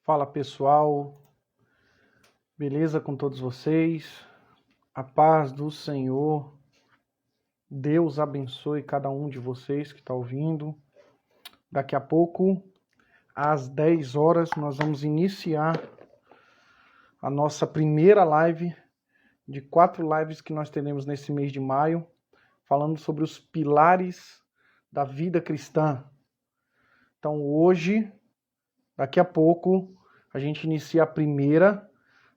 Fala pessoal, beleza com todos vocês? A paz do Senhor, Deus abençoe cada um de vocês que está ouvindo. Daqui a pouco, às 10 horas, nós vamos iniciar a nossa primeira live de 4 lives que nós teremos nesse mês de maio, falando sobre os pilares da vida cristã. Então hoje, daqui a pouco, a gente inicia a primeira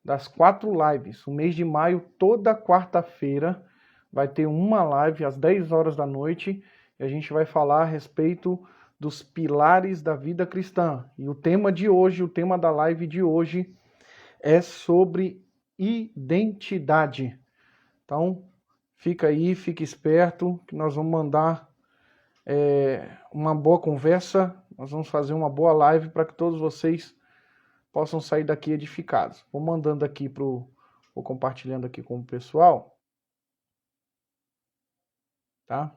das 4 lives. O mês de maio, toda quarta-feira, vai ter uma live às 10 horas da noite e a gente vai falar a respeito dos pilares da vida cristã. E o tema de hoje, o tema da live de hoje é sobre identidade. Então, fica aí, fique esperto, que nós vamos mandar uma boa conversa, nós vamos fazer uma boa live para que todos vocês possam sair daqui edificados. Vou mandando aqui vou compartilhando aqui com o pessoal, tá?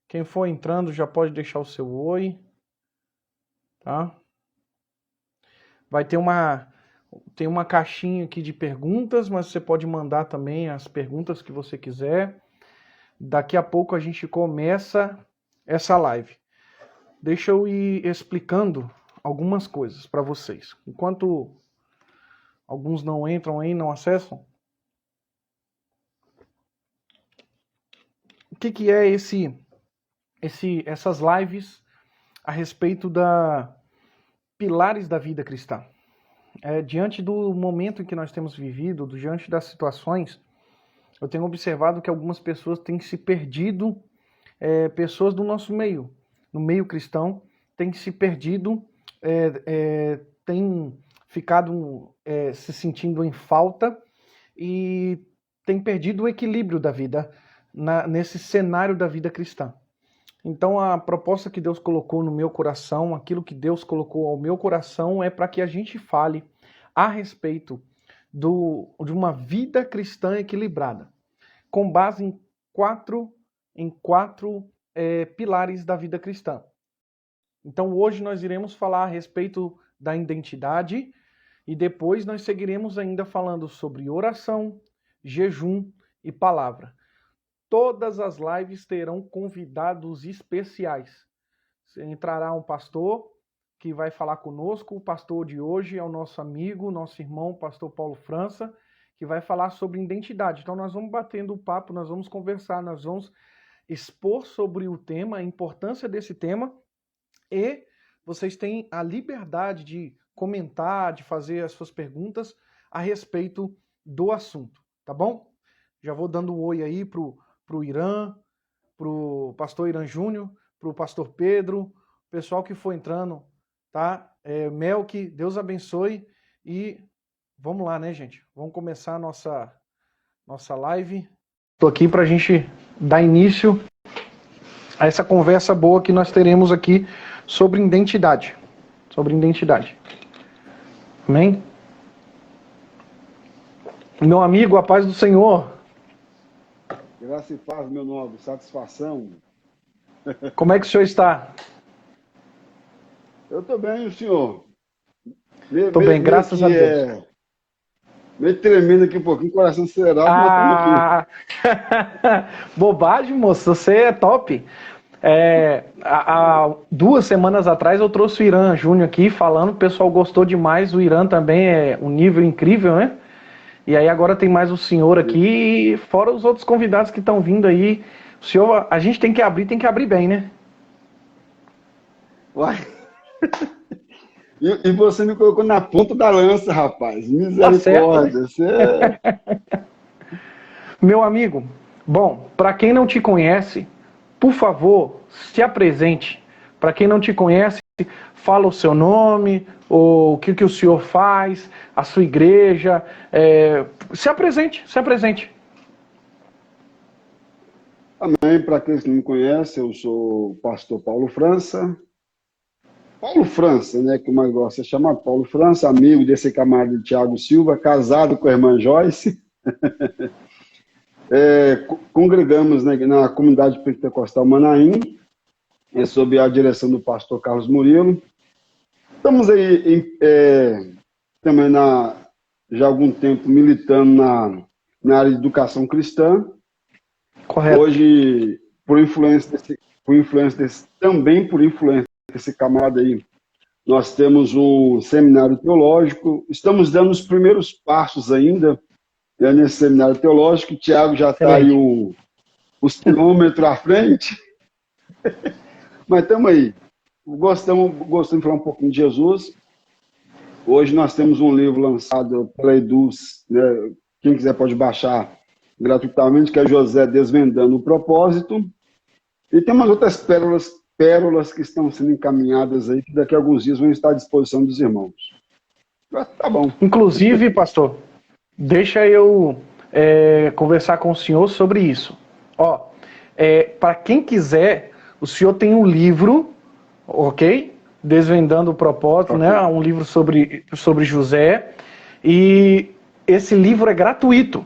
Quem for entrando já pode deixar o seu oi, tá? Vai ter tem uma caixinha aqui de perguntas, mas você pode mandar também as perguntas que você quiser. Daqui a pouco a gente começa essa live. Deixa eu ir explicando algumas coisas para vocês. Enquanto alguns não entram aí, não acessam. O que é essas lives a respeito da pilares da vida cristã? Diante do momento em que nós temos vivido, diante das situações, eu tenho observado que algumas pessoas têm se perdido, pessoas do nosso meio, no meio cristão, têm se perdido, têm ficado se sentindo em falta e têm perdido o equilíbrio da vida nesse cenário da vida cristã. Então a proposta que Deus colocou no meu coração, aquilo que Deus colocou ao meu coração é para que a gente fale a respeito de uma vida cristã equilibrada, com base em quatro pilares da vida cristã. Então hoje nós iremos falar a respeito da identidade e depois nós seguiremos ainda falando sobre oração, jejum e palavra. Todas as lives terão convidados especiais. Entrará um pastor que vai falar conosco. O pastor de hoje é o nosso amigo, nosso irmão, o pastor Paulo França, que vai falar sobre identidade. Então nós vamos batendo o papo, nós vamos conversar, nós vamos expor sobre o tema, a importância desse tema, e vocês têm a liberdade de comentar, de fazer as suas perguntas a respeito do assunto, tá bom? Já vou dando um oi aí pro Irã, pro pastor Irã Júnior, pro pastor Pedro, pessoal que for entrando, tá? Melk, Deus abençoe e vamos lá, né, gente? Vamos começar a nossa live. Estou aqui para a gente dar início a essa conversa boa que nós teremos aqui sobre identidade. Sobre identidade. Amém? Meu amigo, a paz do Senhor. Graça e paz, meu nobre, satisfação. Como é que o senhor está? Eu estou bem, o senhor? Estou bem, graças a Deus. Meio tremendo aqui um pouquinho, coração acelerado, mas estamos aqui. Bobagem, moço, você é top. Há 2 semanas atrás eu trouxe o Irã Júnior aqui falando, o pessoal gostou demais, o Irã também é um nível incrível, né? E aí agora tem mais o senhor aqui, fora os outros convidados que estão vindo aí. O senhor, a gente tem que abrir bem, né? Uai. E você me colocou na ponta da lança, rapaz. Misericórdia. Meu amigo, bom, para quem não te conhece, por favor, se apresente. Para quem não te conhece, fala o seu nome, o que o senhor faz, a sua igreja. Se apresente, se apresente. Amém. Para quem não me conhece, eu sou o pastor Paulo França. Paulo França, né, que o mais gosta de chamar Paulo França, amigo desse camarada de Tiago Silva, casado com a irmã Joyce. Congregamos, né, na comunidade pentecostal Manaim, sob a direção do pastor Carlos Murilo. estamos aí também já há algum tempo militando na área de educação cristã. Correto. Hoje, também por influência desse camarada aí, nós temos um seminário teológico. Estamos dando os primeiros passos ainda, né, nesse seminário teológico. O Tiago já está aí os quilômetros à frente. Mas estamos aí. Gostamos de falar um pouquinho de Jesus. Hoje nós temos um livro lançado pela Eduz, né? Quem quiser pode baixar gratuitamente, que é José Desvendando o Propósito. E tem umas outras pérolas que estão sendo encaminhadas aí, que daqui a alguns dias vão estar à disposição dos irmãos. Tá bom. Inclusive, pastor, deixa eu conversar com o senhor sobre isso. Ó, para quem quiser, o senhor tem um livro, ok? Desvendando o Propósito, okay, né? Um livro sobre José. E esse livro é gratuito.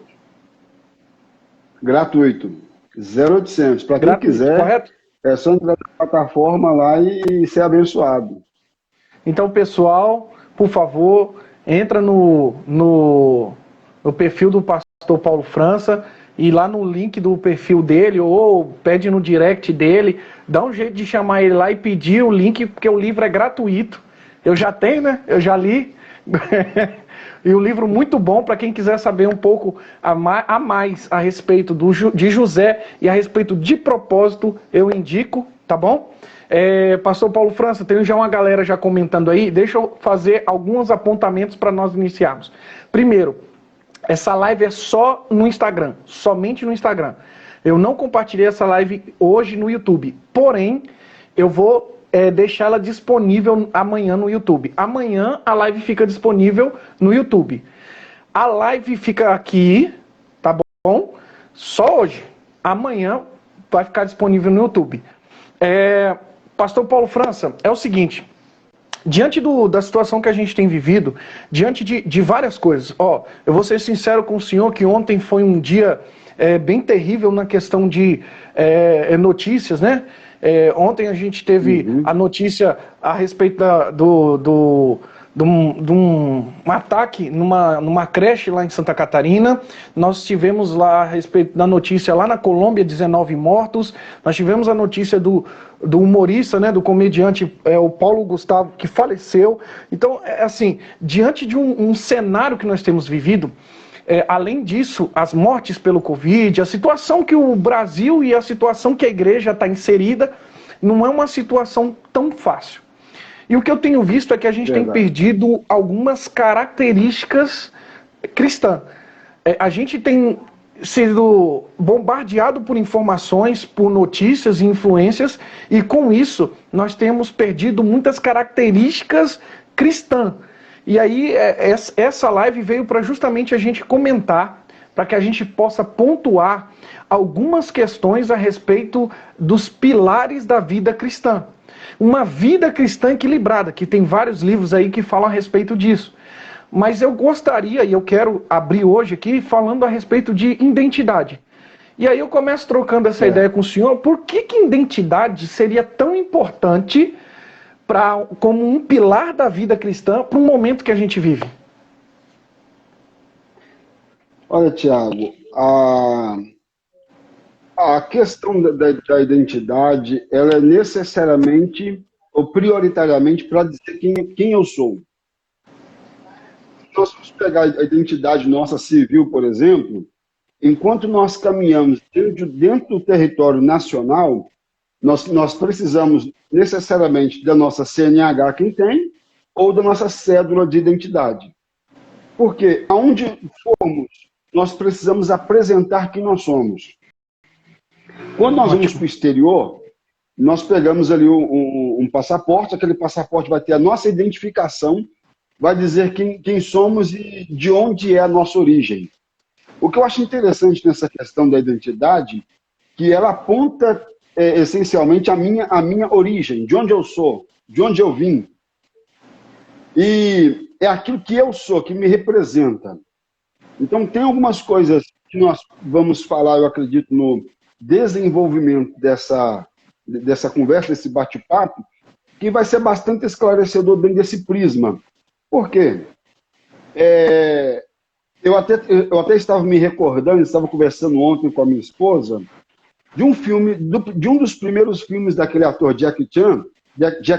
Gratuito. 0800. Para quem quiser, correto? É só entrar na plataforma lá e ser abençoado. Então, pessoal, por favor, entra no perfil do pastor Paulo França e lá no link do perfil dele, ou pede no direct dele, dá um jeito de chamar ele lá e pedir o link, porque o livro é gratuito. Eu já tenho, né? Eu já li. E um livro muito bom para quem quiser saber um pouco a mais a respeito de José e a respeito de propósito, eu indico, tá bom? Pastor Paulo França, tem já uma galera já comentando aí, deixa eu fazer alguns apontamentos para nós iniciarmos. Primeiro, essa live é só no Instagram, somente no Instagram. Eu não compartilhei essa live hoje no YouTube, porém, eu vou deixar ela disponível amanhã no YouTube. Amanhã a live fica disponível no YouTube. A live fica aqui, tá bom? Só hoje. Amanhã vai ficar disponível no YouTube. Pastor Paulo França, é o seguinte... Diante da situação que a gente tem vivido, diante de várias coisas, eu vou ser sincero com o senhor que ontem foi um dia bem terrível na questão de notícias, né? Ontem a gente teve a notícia a respeito de um ataque numa creche lá em Santa Catarina. Nós tivemos lá a respeito da notícia lá na Colômbia, 19 mortos. Nós tivemos a notícia do humorista, né, do comediante o Paulo Gustavo, que faleceu. Então, assim, diante de um cenário que nós temos vivido, além disso, as mortes pelo Covid, a situação que o Brasil e a situação que a igreja está inserida, não é uma situação tão fácil. E o que eu tenho visto é que a gente tem perdido algumas características cristãs. A gente tem sido bombardeado por informações, por notícias e influências, e com isso nós temos perdido muitas características cristãs. E aí essa live veio para justamente a gente comentar, para que a gente possa pontuar algumas questões a respeito dos pilares da vida cristã. Uma vida cristã equilibrada, que tem vários livros aí que falam a respeito disso. Mas eu gostaria, e eu quero abrir hoje aqui, falando a respeito de identidade. E aí eu começo trocando essa ideia com o senhor, por que identidade seria tão importante como um pilar da vida cristã para o momento que a gente vive? Olha, Tiago, a questão da identidade, ela é necessariamente ou prioritariamente para dizer quem eu sou. Nós vamos pegar a identidade nossa civil, por exemplo, enquanto nós caminhamos dentro do território nacional, nós precisamos necessariamente da nossa CNH, quem tem, ou da nossa cédula de identidade. Porque aonde formos, nós precisamos apresentar quem nós somos. Quando nós vamos para o exterior, nós pegamos ali um passaporte, aquele passaporte vai ter a nossa identificação, vai dizer quem somos e de onde é a nossa origem. O que eu acho interessante nessa questão da identidade, que ela aponta essencialmente a minha origem, de onde eu sou, de onde eu vim. E é aquilo que eu sou, que me representa. Então, tem algumas coisas que nós vamos falar, eu acredito, no desenvolvimento dessa conversa, desse bate-papo, que vai ser bastante esclarecedor dentro desse prisma. Por quê? Eu até estava me recordando, estava conversando ontem com a minha esposa, de um filme, de um dos primeiros filmes daquele ator Jack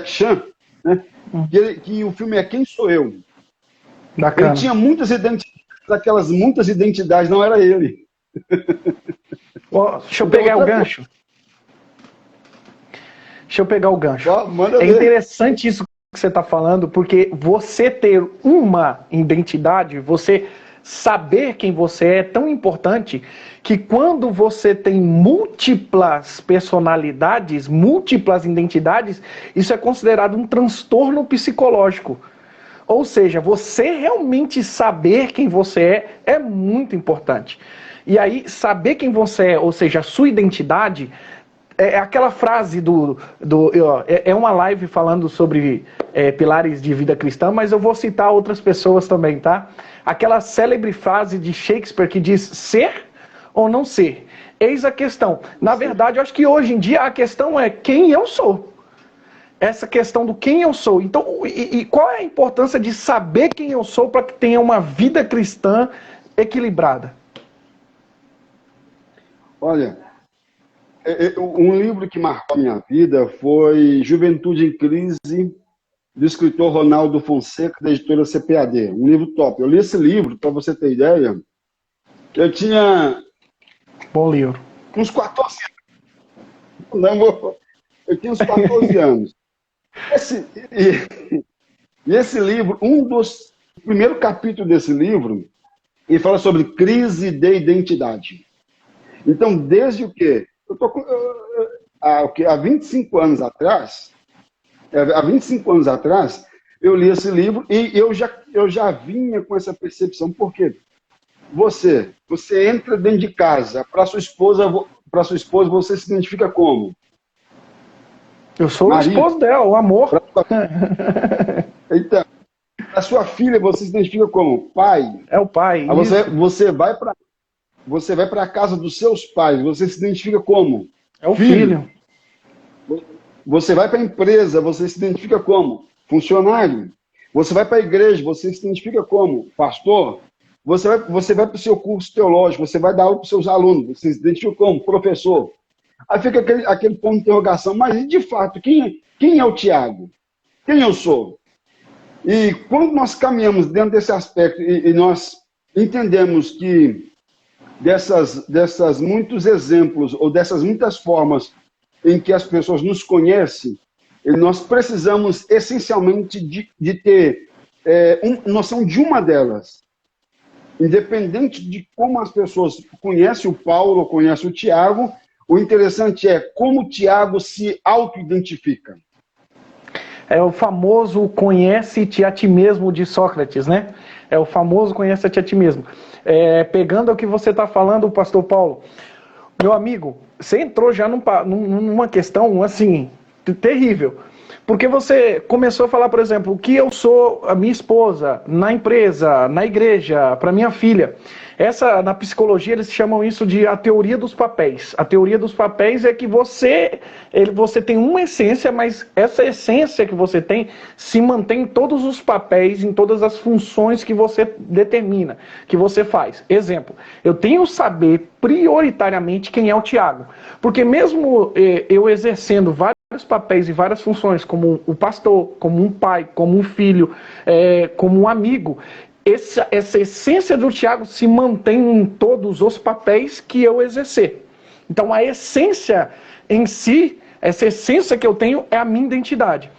Chan, né? Que o filme é Quem Sou Eu? Bacana. Ele tinha muitas identidades, aquelas muitas identidades, não era ele. Deixa eu pegar o gancho. Deixa eu pegar o gancho. Manda É ver. interessante isso que você está falando, porque você ter uma identidade, você saber quem você é tão importante que quando você tem múltiplas personalidades, múltiplas identidades, isso é considerado um transtorno psicológico. Ou seja, você realmente saber quem você é muito importante. E aí, saber quem você é, ou seja, a sua identidade, é aquela frase é uma live falando sobre pilares de vida cristã, mas eu vou citar outras pessoas também, tá? Aquela célebre frase de Shakespeare que diz ser ou não ser. Eis a questão. Na verdade, eu acho que hoje em dia a questão é quem eu sou. Essa questão do quem eu sou. Então, e qual é a importância de saber quem eu sou para que tenha uma vida cristã equilibrada? Olha, um livro que marcou a minha vida foi Juventude em Crise, do escritor Ronaldo Fonseca, da editora CPAD. Um livro top. Eu li esse livro, para você ter ideia, eu tinha... Bom livro. Uns 14 anos. Não, eu tinha uns 14 anos. E esse livro, o primeiro capítulo desse livro, ele fala sobre crise de identidade. Então, desde o quê? Há 25 anos atrás, eu li esse livro e eu já vinha com essa percepção. Por quê? Você entra dentro de casa, para sua esposa você se identifica como? Eu sou o esposo dela, o amor. Então, a sua filha você se identifica como? Pai. É o pai. Você vai para a casa dos seus pais, você se identifica como? É o filho. Você vai para a empresa, você se identifica como? Funcionário. Você vai para a igreja, você se identifica como? Pastor. Você vai para o seu curso teológico, você vai dar aula para os seus alunos, você se identifica como? Professor. Aí fica aquele ponto de interrogação, mas de fato, quem é o Tiago? Quem eu sou? E quando nós caminhamos dentro desse aspecto e nós entendemos que dessas muitos exemplos ou dessas muitas formas em que as pessoas nos conhecem, nós precisamos essencialmente de ter noção de uma delas. Independente de como as pessoas conhecem o Paulo ou conhecem o Tiago, o interessante é como o Tiago se auto-identifica. É o famoso conhece-te a ti mesmo de Sócrates, né? É o famoso conhece-te a ti mesmo. Pegando o que você está falando, pastor Paulo, meu amigo, você entrou já numa questão, assim, terrível. Porque você começou a falar, por exemplo, o que eu sou a minha esposa, na empresa, na igreja, para minha filha. Na psicologia, eles chamam isso de a teoria dos papéis. A teoria dos papéis é que você tem uma essência, mas essa essência que você tem se mantém em todos os papéis, em todas as funções que você determina, que você faz. Exemplo, eu tenho que saber prioritariamente quem é o Tiago. Porque mesmo eu exercendo vários papéis e várias funções, como o pastor, como um pai, como um filho, como um amigo, essa essência do Tiago se mantém em todos os papéis que eu exercer. Então a essência em si, essa essência que eu tenho é a minha identidade.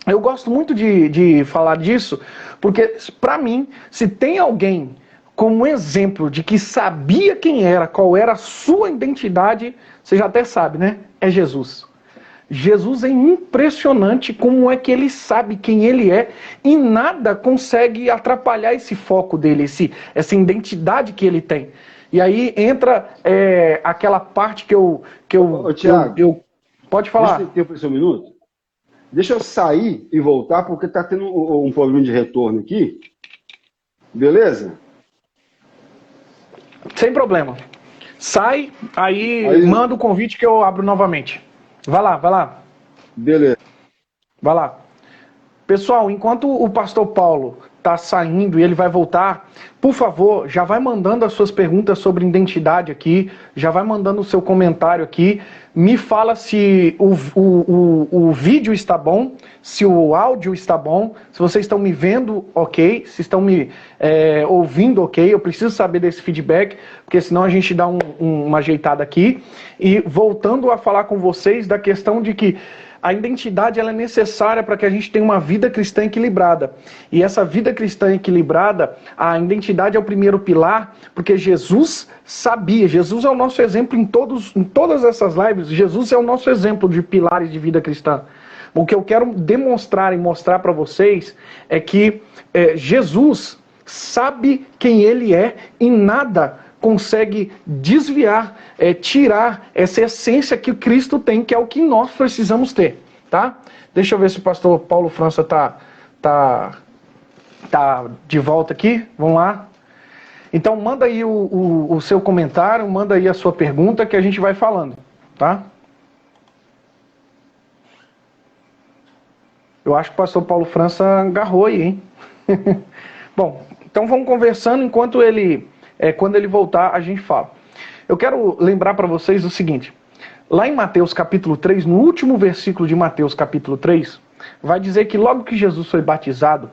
Eu gosto muito de falar disso, porque para mim, se tem alguém como exemplo de que sabia quem era, qual era a sua identidade, você já até sabe, né? É Jesus. Jesus é impressionante como é que ele sabe quem ele é e nada consegue atrapalhar esse foco dele, essa identidade que ele tem. E aí entra aquela parte que eu Tiago, pode falar. Deixa eu ter tempo esse um minuto. Deixa eu sair e voltar, porque está tendo um problema de retorno aqui. Beleza? Sem problema. Sai, aí manda o convite que eu abro novamente. Vai lá. Beleza. Vai lá. Pessoal, enquanto o pastor Paulo está saindo e ele vai voltar, por favor, já vai mandando as suas perguntas sobre identidade aqui, já vai mandando o seu comentário aqui, me fala se o vídeo está bom, se o áudio está bom, se vocês estão me vendo ok, se estão me ouvindo ok, eu preciso saber desse feedback, porque senão a gente dá uma ajeitada aqui. E voltando a falar com vocês da questão de que a identidade ela é necessária para que a gente tenha uma vida cristã equilibrada. E essa vida cristã equilibrada, a identidade é o primeiro pilar, porque Jesus sabia, Jesus é o nosso exemplo em todas essas lives, Jesus é o nosso exemplo de pilares de vida cristã. O que eu quero demonstrar e mostrar para vocês é que Jesus sabe quem ele é e nada consegue desviar, tirar essa essência que o Cristo tem, que é o que nós precisamos ter, tá? Deixa eu ver se o pastor Paulo França tá de volta aqui, vamos lá. Então manda aí o seu comentário, manda aí a sua pergunta que a gente vai falando, tá? Eu acho que o pastor Paulo França agarrou aí, hein? Bom, então vamos conversando enquanto quando ele voltar, a gente fala. Eu quero lembrar para vocês o seguinte. Lá em Mateus capítulo 3, no último versículo de Mateus capítulo 3, vai dizer que logo que Jesus foi batizado,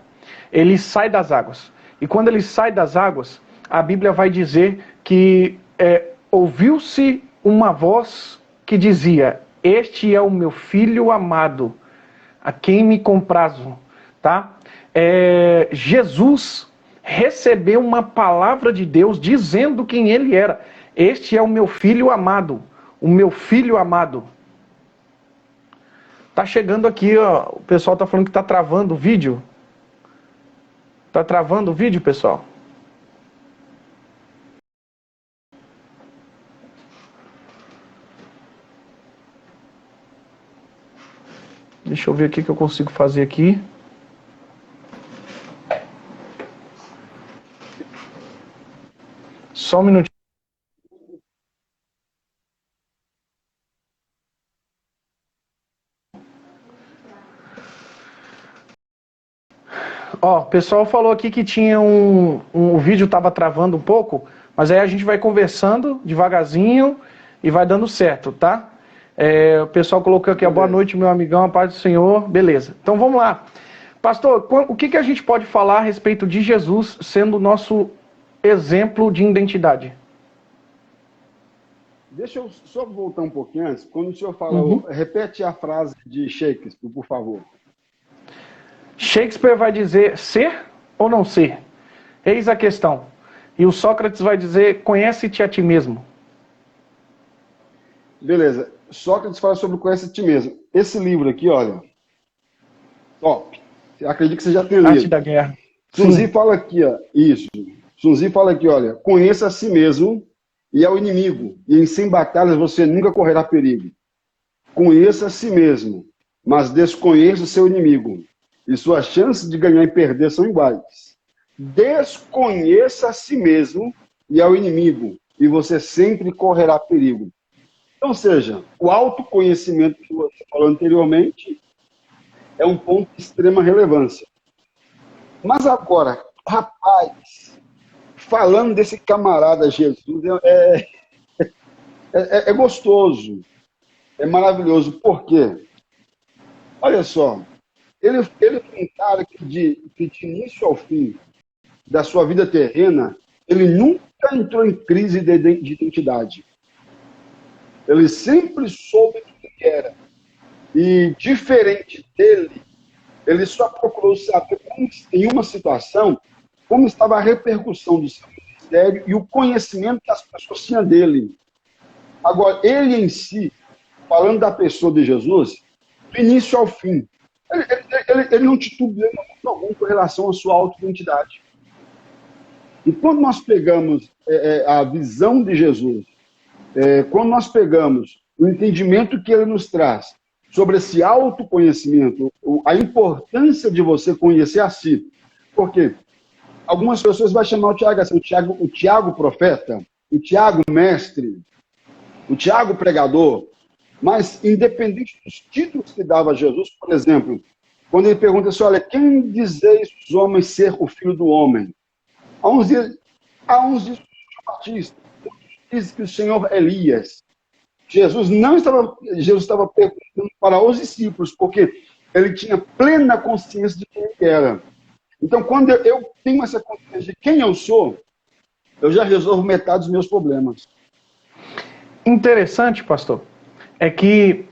ele sai das águas. E quando ele sai das águas, a Bíblia vai dizer que ouviu-se uma voz que dizia: "Este é o meu filho amado, a quem me comprazo." Tá? Jesus recebeu uma palavra de Deus dizendo quem ele era. Este é o meu filho amado. O meu filho amado. Tá chegando aqui, ó, o pessoal tá falando que tá travando o vídeo. Tá travando o vídeo, pessoal? Deixa eu ver o que eu consigo fazer aqui. Só um minutinho. Ó, o pessoal falou aqui que tinha o vídeo tava travando um pouco, mas aí a gente vai conversando devagarzinho e vai dando certo, tá? O pessoal colocou aqui, boa noite, meu amigão, a paz do Senhor, beleza. Então vamos lá. Pastor, o que a gente pode falar a respeito de Jesus sendo o nosso exemplo de identidade? Deixa eu só voltar um pouquinho antes. Quando o senhor falou, repete a frase de Shakespeare, por favor. Shakespeare vai dizer ser ou não ser? Eis a questão. E o Sócrates vai dizer, conhece-te a ti mesmo. Beleza. Sócrates fala sobre conhece a ti mesmo. Esse livro aqui, olha, top. Acredito que você já tenha lido. Arte da Guerra. Sun Tzu fala aqui, ó, isso. Sun Tzu fala aqui, olha, conheça a si mesmo e ao inimigo, e em 100 batalhas você nunca correrá perigo. Conheça a si mesmo, mas desconheça o seu inimigo, e suas chances de ganhar e perder são iguais. Desconheça a si mesmo e ao inimigo, e você sempre correrá perigo. Então, seja, o autoconhecimento que você falou anteriormente é um ponto de extrema relevância. Mas agora, rapaz, falando desse camarada Jesus, é gostoso, é maravilhoso. Por quê? Olha só, ele foi um cara que de início ao fim da sua vida terrena, ele nunca entrou em crise de identidade. Ele sempre soube quem ele era. E, diferente dele, ele só procurou saber, em uma situação, como estava a repercussão do seu ministério e o conhecimento que as pessoas tinham dele. Agora, ele em si, falando da pessoa de Jesus, do início ao fim, ele não titubeou em momento algum com relação à sua auto-identidade. E quando nós pegamos a visão de Jesus, quando nós pegamos o entendimento que ele nos traz sobre esse autoconhecimento, a importância de você conhecer a si. Porque algumas pessoas vão chamar o Tiago assim, o Tiago profeta, o Tiago mestre, o Tiago pregador, mas independente dos títulos que dava Jesus, por exemplo, quando ele pergunta assim, olha, quem dizeis os homens ser o filho do homem? Há uns dizem João Batista, outros dizem que o Senhor Elias. Jesus estava perguntando para os discípulos, porque ele tinha plena consciência de quem ele era. Então, quando eu tenho essa consciência de quem eu sou, eu já resolvo metade dos meus problemas. Interessante, pastor, é que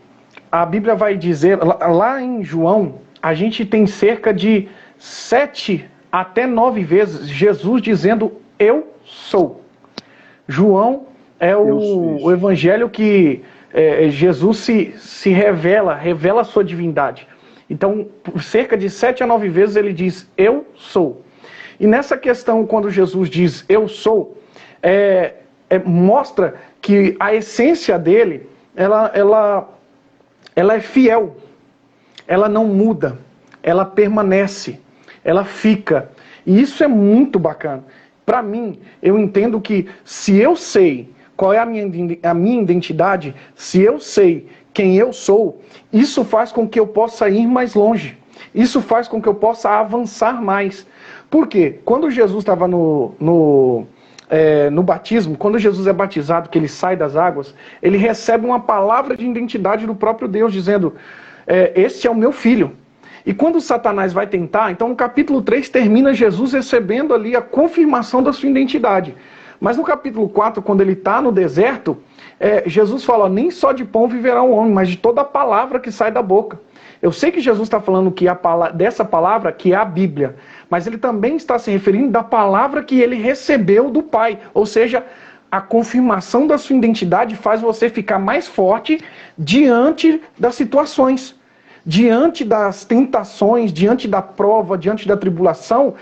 a Bíblia vai dizer, lá em João, a gente tem cerca de 7 até 9 vezes Jesus dizendo eu sou. João é o evangelho que Jesus se revela a sua divindade. Então, cerca de 7 a 9 vezes ele diz eu sou. E nessa questão, quando Jesus diz eu sou, mostra que a essência dele, ela é fiel, ela não muda, ela permanece, ela fica. E isso é muito bacana. Para mim, eu entendo que se eu sei qual é a minha identidade, se eu sei quem eu sou, isso faz com que eu possa ir mais longe. Isso faz com que eu possa avançar mais. Por quê? Quando Jesus estava no batismo, quando Jesus é batizado, que ele sai das águas, ele recebe uma palavra de identidade do próprio Deus, dizendo, este é o meu filho. E quando Satanás vai tentar, então no capítulo 3 termina Jesus recebendo ali a confirmação da sua identidade. Mas no capítulo 4, quando ele está no deserto, Jesus fala, nem só de pão viverá o homem, mas de toda a palavra que sai da boca. Eu sei que Jesus está falando que dessa palavra, que é a Bíblia, mas ele também está se referindo da palavra que ele recebeu do Pai. Ou seja, a confirmação da sua identidade faz você ficar mais forte diante das situações. Diante das tentações, diante da prova, diante da tribulação,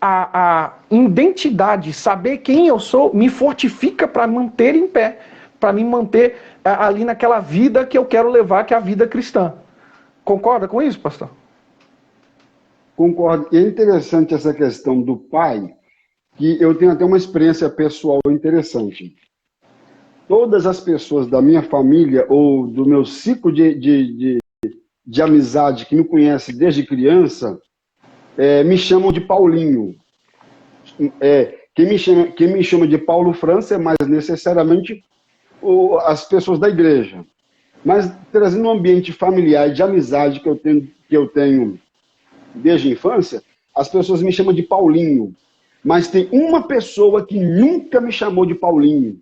a identidade, saber quem eu sou, me fortifica para manter em pé, para me manter ali naquela vida que eu quero levar, que é a vida cristã. Concorda com isso, pastor? Concordo. E é interessante essa questão do pai, que eu tenho até uma experiência pessoal interessante. Todas as pessoas da minha família ou do meu ciclo de amizade que me conhece desde criança, me chamam de Paulinho. Quem me chama de Paulo França é mais necessariamente as pessoas da igreja. Mas trazendo um ambiente familiar de amizade que eu tenho desde a infância, as pessoas me chamam de Paulinho. Mas tem uma pessoa que nunca me chamou de Paulinho.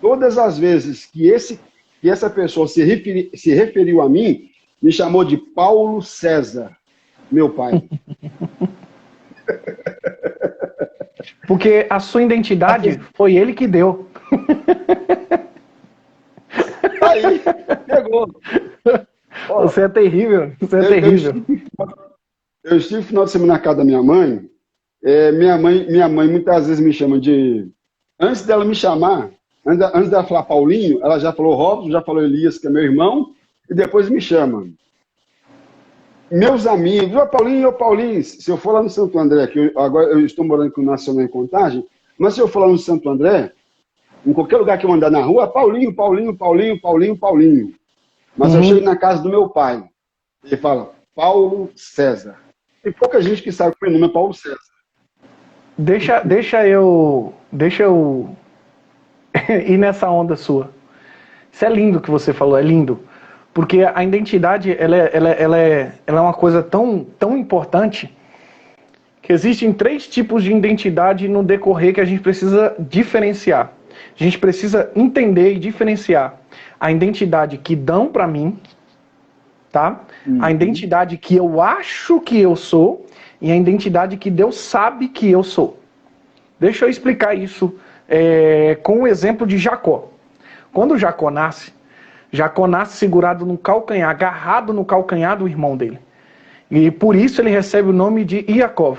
Todas as vezes que essa pessoa se referiu a mim, me chamou de Paulo César, meu pai. Porque a sua identidade foi ele que deu. Aí, pegou. Ó, você é terrível, você é terrível. Eu estive no final de semana na casa da minha mãe. Minha mãe muitas vezes me chama de... Antes dela me chamar, antes dela falar Paulinho, ela já falou Robson, já falou Elias, que é meu irmão, e depois me chama. Meus amigos, ô Paulinho, se eu for lá no Santo André, que agora eu estou morando com o Nacional em Contagem, mas se eu for lá no Santo André, em qualquer lugar que eu andar na rua, Paulinho. Mas eu chego na casa do meu pai, ele fala Paulo César. Tem pouca gente que sabe que o meu nome é Paulo César. Deixa eu ir nessa onda sua. Isso é lindo que você falou, é lindo. Porque a identidade ela é uma coisa tão importante que existem 3 tipos de identidade no decorrer que a gente precisa diferenciar. A gente precisa entender e diferenciar a identidade que dão para mim, tá? A identidade que eu acho que eu sou e a identidade que Deus sabe que eu sou. Deixa eu explicar isso com o exemplo de Jacó. Quando Jacó nasce segurado no calcanhar, agarrado no calcanhar do irmão dele. E por isso ele recebe o nome de Iacov,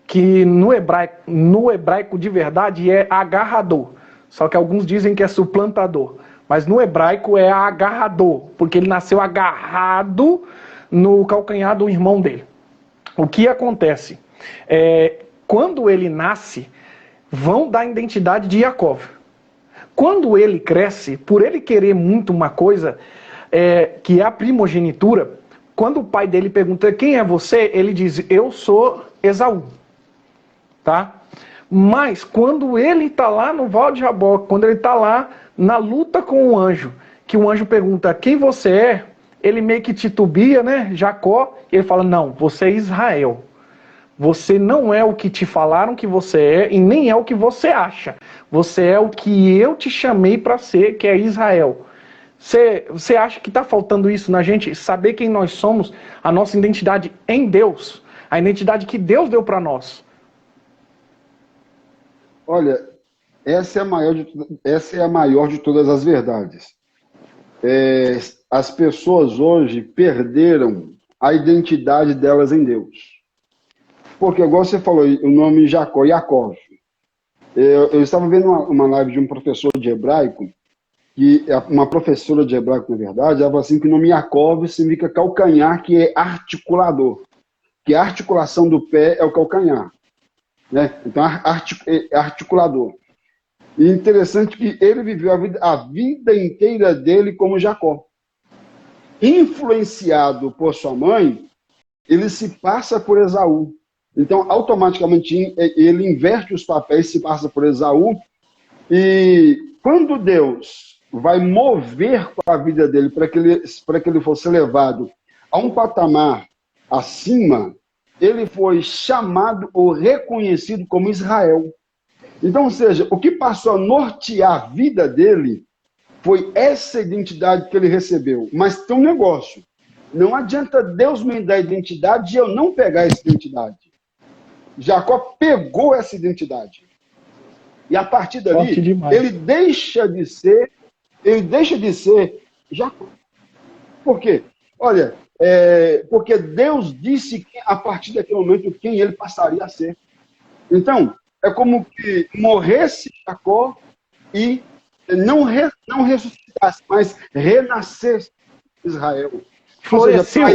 que no hebraico de verdade é agarrador. Só que alguns dizem que é suplantador. Mas no hebraico é agarrador, porque ele nasceu agarrado no calcanhar do irmão dele. O que acontece? Quando ele nasce, vão dar a identidade de Iacov. Quando ele cresce, por ele querer muito uma coisa, que é a primogenitura, quando o pai dele pergunta quem é você, ele diz, eu sou Esaú. Tá? Mas quando ele está lá no Val de Jaboque, quando ele está lá na luta com o anjo, que o anjo pergunta quem você é, ele meio que titubia, né? Jacó, ele fala, não, você é Israel. Você não é o que te falaram que você é e nem é o que você acha. Você é o que eu te chamei para ser, que é Israel. Você acha que está faltando isso na gente? Saber quem nós somos, a nossa identidade em Deus, a identidade que Deus deu para nós. Olha, essa é a maior de todas as verdades. As pessoas hoje perderam a identidade delas em Deus. Porque, igual você falou, o nome Jacó, Yaakov. Eu estava vendo uma live de um professor de hebraico, uma professora de hebraico, na verdade, ela falou assim que o nome Yaakov significa calcanhar, que é articulador. Que a articulação do pé é o calcanhar. Né? Então, articulador. E interessante que ele viveu a vida inteira dele como Jacó. Influenciado por sua mãe, ele se passa por Esaú. Então, automaticamente, ele inverte os papéis, se passa por Esaú. E quando Deus vai mover com a vida dele para que ele fosse levado a um patamar acima, ele foi chamado ou reconhecido como Israel. Então, ou seja, o que passou a nortear a vida dele foi essa identidade que ele recebeu. Mas tem um negócio. Não adianta Deus me dar identidade e eu não pegar essa identidade. Jacó pegou essa identidade. E a partir dali, ele deixa de ser Jacó. Por quê? Olha, porque Deus disse que a partir daquele momento quem ele passaria a ser. Então, é como que morresse Jacó e não ressuscitasse, mas renascesse Israel. Floresceu.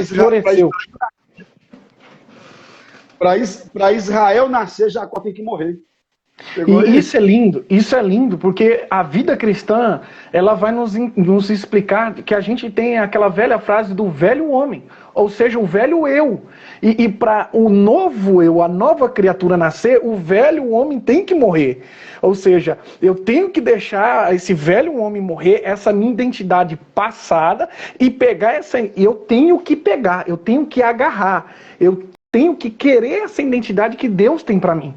Para Israel nascer, Jacó tem que morrer. E isso é lindo, porque a vida cristã, ela vai nos explicar que a gente tem aquela velha frase do velho homem, ou seja, o velho eu. E para o novo eu, a nova criatura nascer, o velho homem tem que morrer. Ou seja, eu tenho que deixar esse velho homem morrer, essa minha identidade passada, e pegar essa. Eu tenho que pegar, eu tenho que agarrar, eu tenho que querer essa identidade que Deus tem para mim.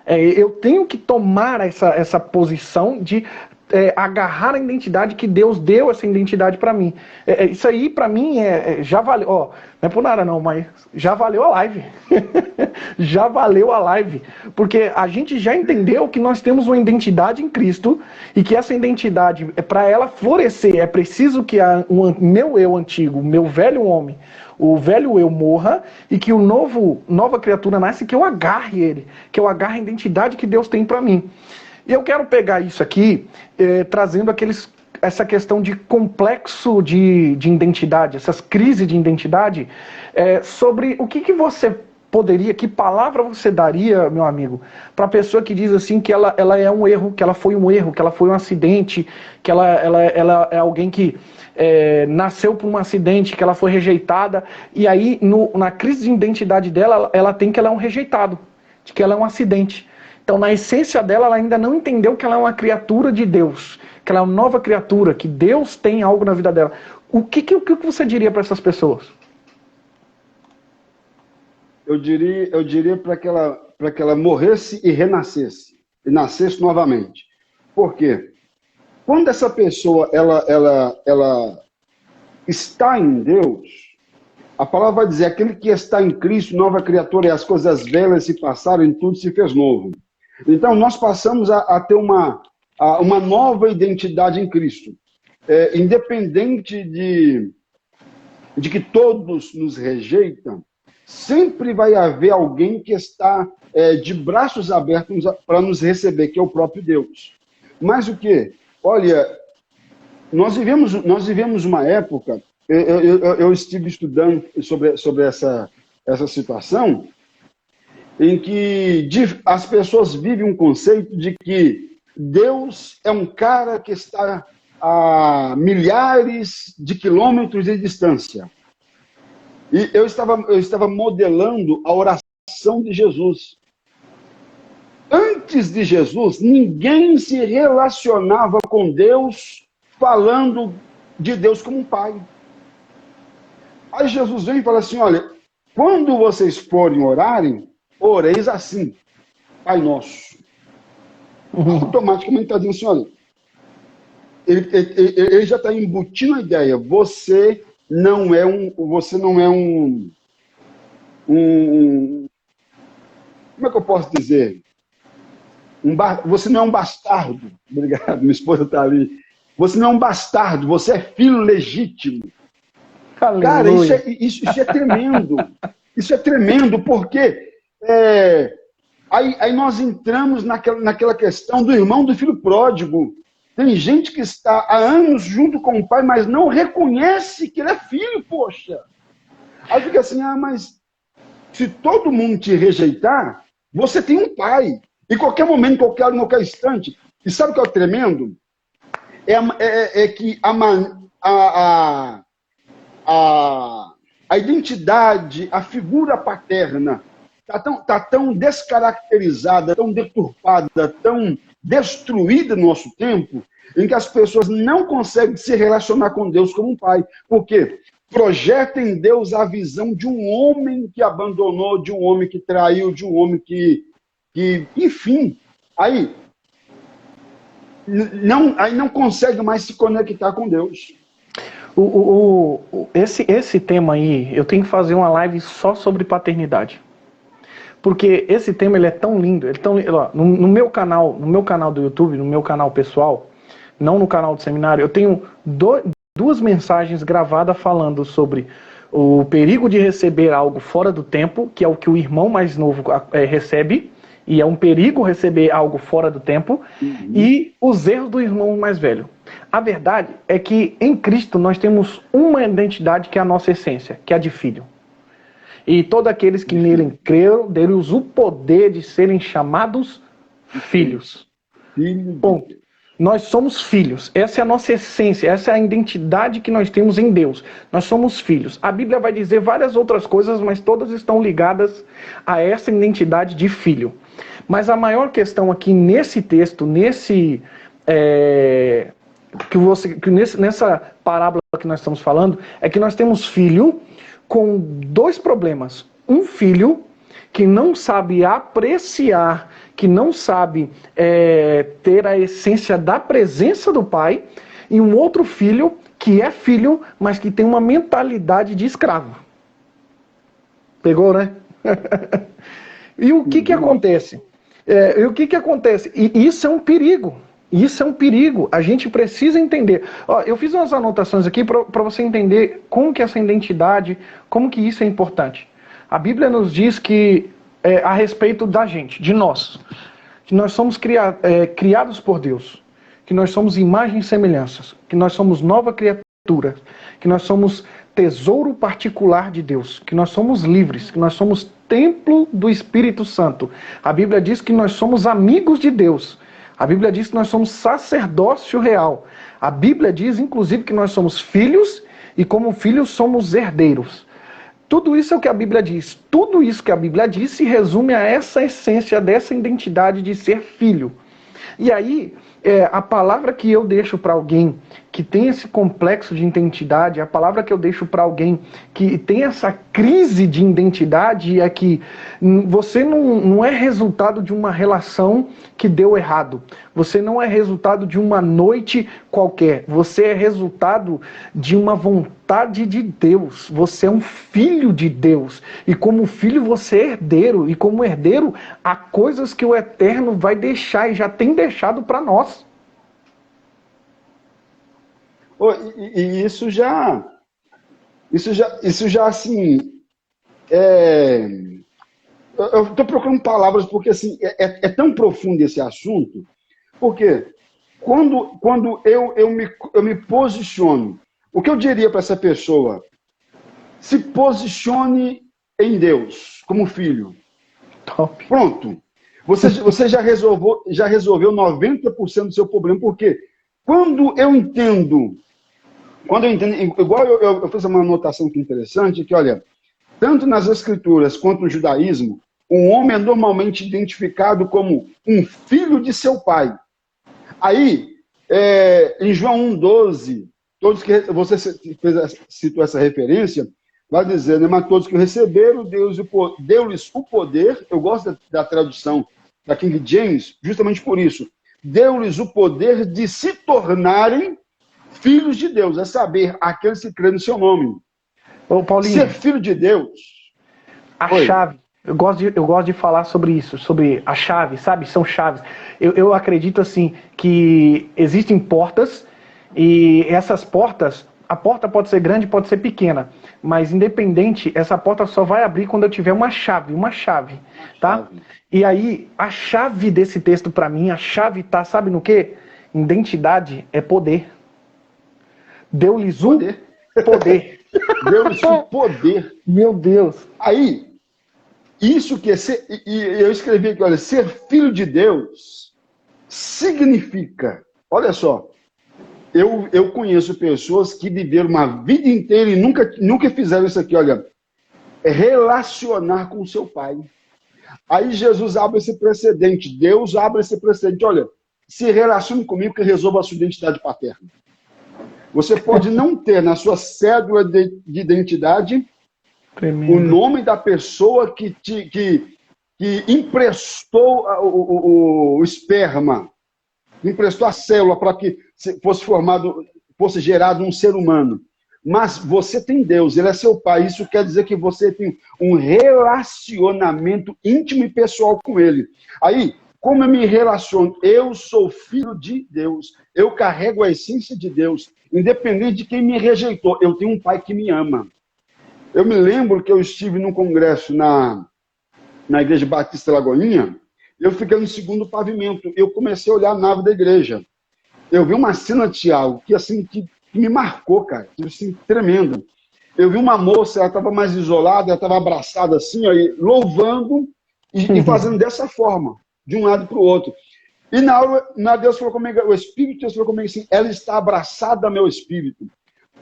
Eu tenho que tomar essa posição de agarrar a identidade que Deus deu, essa identidade para mim. Isso aí, para mim, já valeu. Ó, não é por nada não, mas já valeu a live. Já valeu a live. Porque a gente já entendeu que nós temos uma identidade em Cristo e que essa identidade, para ela florescer, é preciso que o meu eu antigo, o meu velho homem, o velho eu morra e que nova criatura nasce, que eu agarre ele, que eu agarre a identidade que Deus tem para mim. E eu quero pegar isso aqui, trazendo essa questão de complexo de identidade, essas crises de identidade, sobre o que você poderia, que palavra você daria, meu amigo, para a pessoa que diz assim que ela é um erro, que ela foi um acidente, que ela é alguém que nasceu por um acidente, que ela foi rejeitada, e aí na crise de identidade dela, ela tem que ela é um rejeitado, de que ela é um acidente. Então, na essência dela, ela ainda não entendeu que ela é uma criatura de Deus, que ela é uma nova criatura, que Deus tem algo na vida dela. O que você diria para essas pessoas? Eu diria para que ela morresse e renascesse, e nascesse novamente. Por quê? Quando essa pessoa ela está em Deus, a palavra vai dizer, aquele que está em Cristo, nova criatura, e as coisas velhas se passaram, e tudo se fez novo. Então, nós passamos a ter uma nova identidade em Cristo. Independente de que todos nos rejeitam, sempre vai haver alguém que está de braços abertos para nos receber, que é o próprio Deus. Mas o quê? Olha, nós vivemos uma época, eu estive estudando sobre essa situação, em que as pessoas vivem um conceito de que Deus é um cara que está a milhares de quilômetros de distância. E eu estava modelando a oração de Jesus. Antes de Jesus, ninguém se relacionava com Deus falando de Deus como um pai. Aí Jesus vem e fala assim, olha, quando vocês forem orarem, oreis assim, Pai Nosso. Automaticamente está dizendo assim, olha, ele já está embutindo a ideia, você não é um, como é que eu posso dizer? Você não é um bastardo. Obrigado, minha esposa está ali. Você não é um bastardo, você é filho legítimo. Aleluia. Cara, isso é tremendo. Isso é tremendo, porque aí nós entramos naquela questão do irmão do filho pródigo. Tem gente que está há anos junto com o pai, mas não reconhece que ele é filho, poxa. Aí fica assim, mas se todo mundo te rejeitar, você tem um pai. Em qualquer momento, qualquer instante. E sabe o que é o tremendo? É que a identidade, a figura paterna está tão descaracterizada, tão deturpada, tão destruída no nosso tempo, em que as pessoas não conseguem se relacionar com Deus como um pai. Por quê? Projeta em Deus a visão de um homem que abandonou, de um homem que traiu, de um homem que enfim, aí não consegue mais se conectar com Deus. Esse tema aí, eu tenho que fazer uma live só sobre paternidade. Porque esse tema ele é tão lindo, ó, no meu canal do YouTube, no meu canal pessoal, não no canal do seminário, eu tenho duas mensagens gravadas falando sobre o perigo de receber algo fora do tempo, que é o que o irmão mais novo recebe, e é um perigo receber algo fora do tempo, e os erros do irmão mais velho. A verdade é que em Cristo nós temos uma identidade que é a nossa essência, que é a de filho. E todos aqueles que nele creram, deram-lhes o poder de serem chamados filhos. Ponto. Nós somos filhos. Essa é a nossa essência, essa é a identidade que nós temos em Deus. Nós somos filhos. A Bíblia vai dizer várias outras coisas, mas todas estão ligadas a essa identidade de filho. Mas a maior questão aqui nesse texto, nessa parábola que nós estamos falando, é que nós temos filho com dois problemas. Um filho que não sabe apreciar, que não sabe ter a essência da presença do pai, e um outro filho que é filho, mas que tem uma mentalidade de escravo. Pegou, né? E o que acontece? E isso é um perigo. Isso é um perigo. A gente precisa entender. Ó, eu fiz umas anotações aqui para você entender como que essa identidade, como que isso é importante. A Bíblia nos diz que, a respeito da gente, de nós, que nós somos criados por Deus, que nós somos imagem e semelhanças, que nós somos nova criatura, que nós somos tesouro particular de Deus, que nós somos livres, que nós somos templo do Espírito Santo. A Bíblia diz que nós somos amigos de Deus. A Bíblia diz que nós somos sacerdócio real. A Bíblia diz, inclusive, que nós somos filhos e, como filhos, somos herdeiros. Tudo isso é o que a Bíblia diz. Tudo isso que a Bíblia diz se resume a essa essência, dessa identidade de ser filho. E aí, a palavra que eu deixo para alguém que tem esse complexo de identidade, a palavra que eu deixo para alguém que tem essa crise de identidade é que você não é resultado de uma relação que deu errado. Você não é resultado de uma noite qualquer. Você é resultado de uma vontade de Deus. Você é um filho de Deus. E como filho você é herdeiro. E como herdeiro, há coisas que o Eterno vai deixar e já tem deixado para nós. E isso já assim, eu estou procurando palavras porque assim é tão profundo esse assunto, porque quando eu me posiciono, o que eu diria para essa pessoa? Se posicione em Deus como filho. Top. Pronto. Você já resolveu 90% do seu problema, porque quando eu entendo, igual eu fiz uma anotação aqui interessante, que olha, tanto nas Escrituras quanto no judaísmo, o homem é normalmente identificado como um filho de seu pai. Aí, em João 1,12, todos que você citou essa referência, vai dizer, né, mas todos que receberam, deu-lhes o poder, eu gosto da tradução da King James, justamente por isso, deu-lhes o poder de se tornarem filhos de Deus, é saber, aqueles que creem no seu nome. Ô, Paulinho, ser filho de Deus. a chave, eu gosto de falar sobre isso, sobre a chave, sabe? São chaves. Eu acredito assim que existem portas e essas portas, a porta pode ser grande, pode ser pequena, mas independente, essa porta só vai abrir quando eu tiver uma chave, tá? E aí, a chave desse texto para mim, a chave tá, sabe no quê? Identidade é poder. Deu-lhes o poder. Deu-lhes o poder. Meu Deus. Aí, isso que é ser, e eu escrevi aqui, olha, ser filho de Deus significa, olha só, eu conheço pessoas que viveram uma vida inteira e nunca fizeram isso aqui, olha, relacionar com seu pai. Aí Jesus abre esse precedente, Deus abre esse precedente, olha, se relacione comigo que resolva a sua identidade paterna. Você pode não ter na sua cédula de identidade tremendo o nome da pessoa que emprestou o esperma, emprestou a célula para que fosse gerado um ser humano. Mas você tem Deus, Ele é seu pai. Isso quer dizer que você tem um relacionamento íntimo e pessoal com Ele. Aí, como eu me relaciono? Eu sou filho de Deus. Eu carrego a essência de Deus. Independente de quem me rejeitou, eu tenho um pai que me ama. Eu me lembro que eu estive num congresso na Igreja Batista Lagoinha, eu fiquei no segundo pavimento. Eu comecei a olhar a nave da igreja. Eu vi uma cena, Tiago, que me marcou, cara. Assim, tremendo. Eu vi uma moça, ela estava mais isolada, ela estava abraçada assim, ó, louvando e fazendo dessa forma, de um lado para o outro. E na hora, Deus falou comigo, o Espírito Deus falou comigo assim, ela está abraçada ao meu espírito.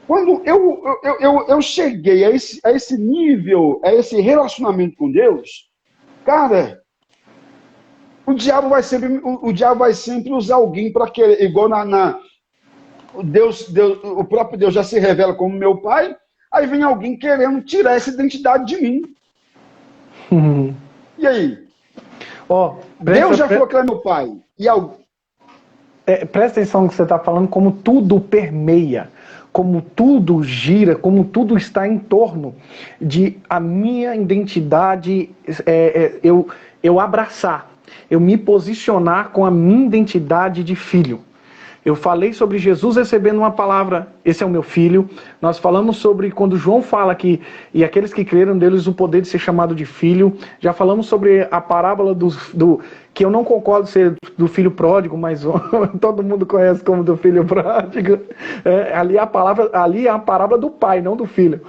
Quando eu cheguei a esse nível, a esse relacionamento com Deus, cara, o diabo vai sempre usar alguém para querer, igual Deus, o próprio Deus já se revela como meu pai, aí vem alguém querendo tirar essa identidade de mim. E aí? Deus já falou que ele é meu pai. Presta atenção no que você está falando, como tudo permeia, como tudo gira, como tudo está em torno de a minha identidade, eu abraçar, eu me posicionar com a minha identidade de filho. Eu falei sobre Jesus recebendo uma palavra, esse é o meu filho. Nós falamos sobre quando João fala que, e aqueles que creram deles o poder de ser chamado de filho. Já falamos sobre a parábola que eu não concordo ser do filho pródigo, mas todo mundo conhece como do filho pródigo. Ali é a parábola do pai, não do filho.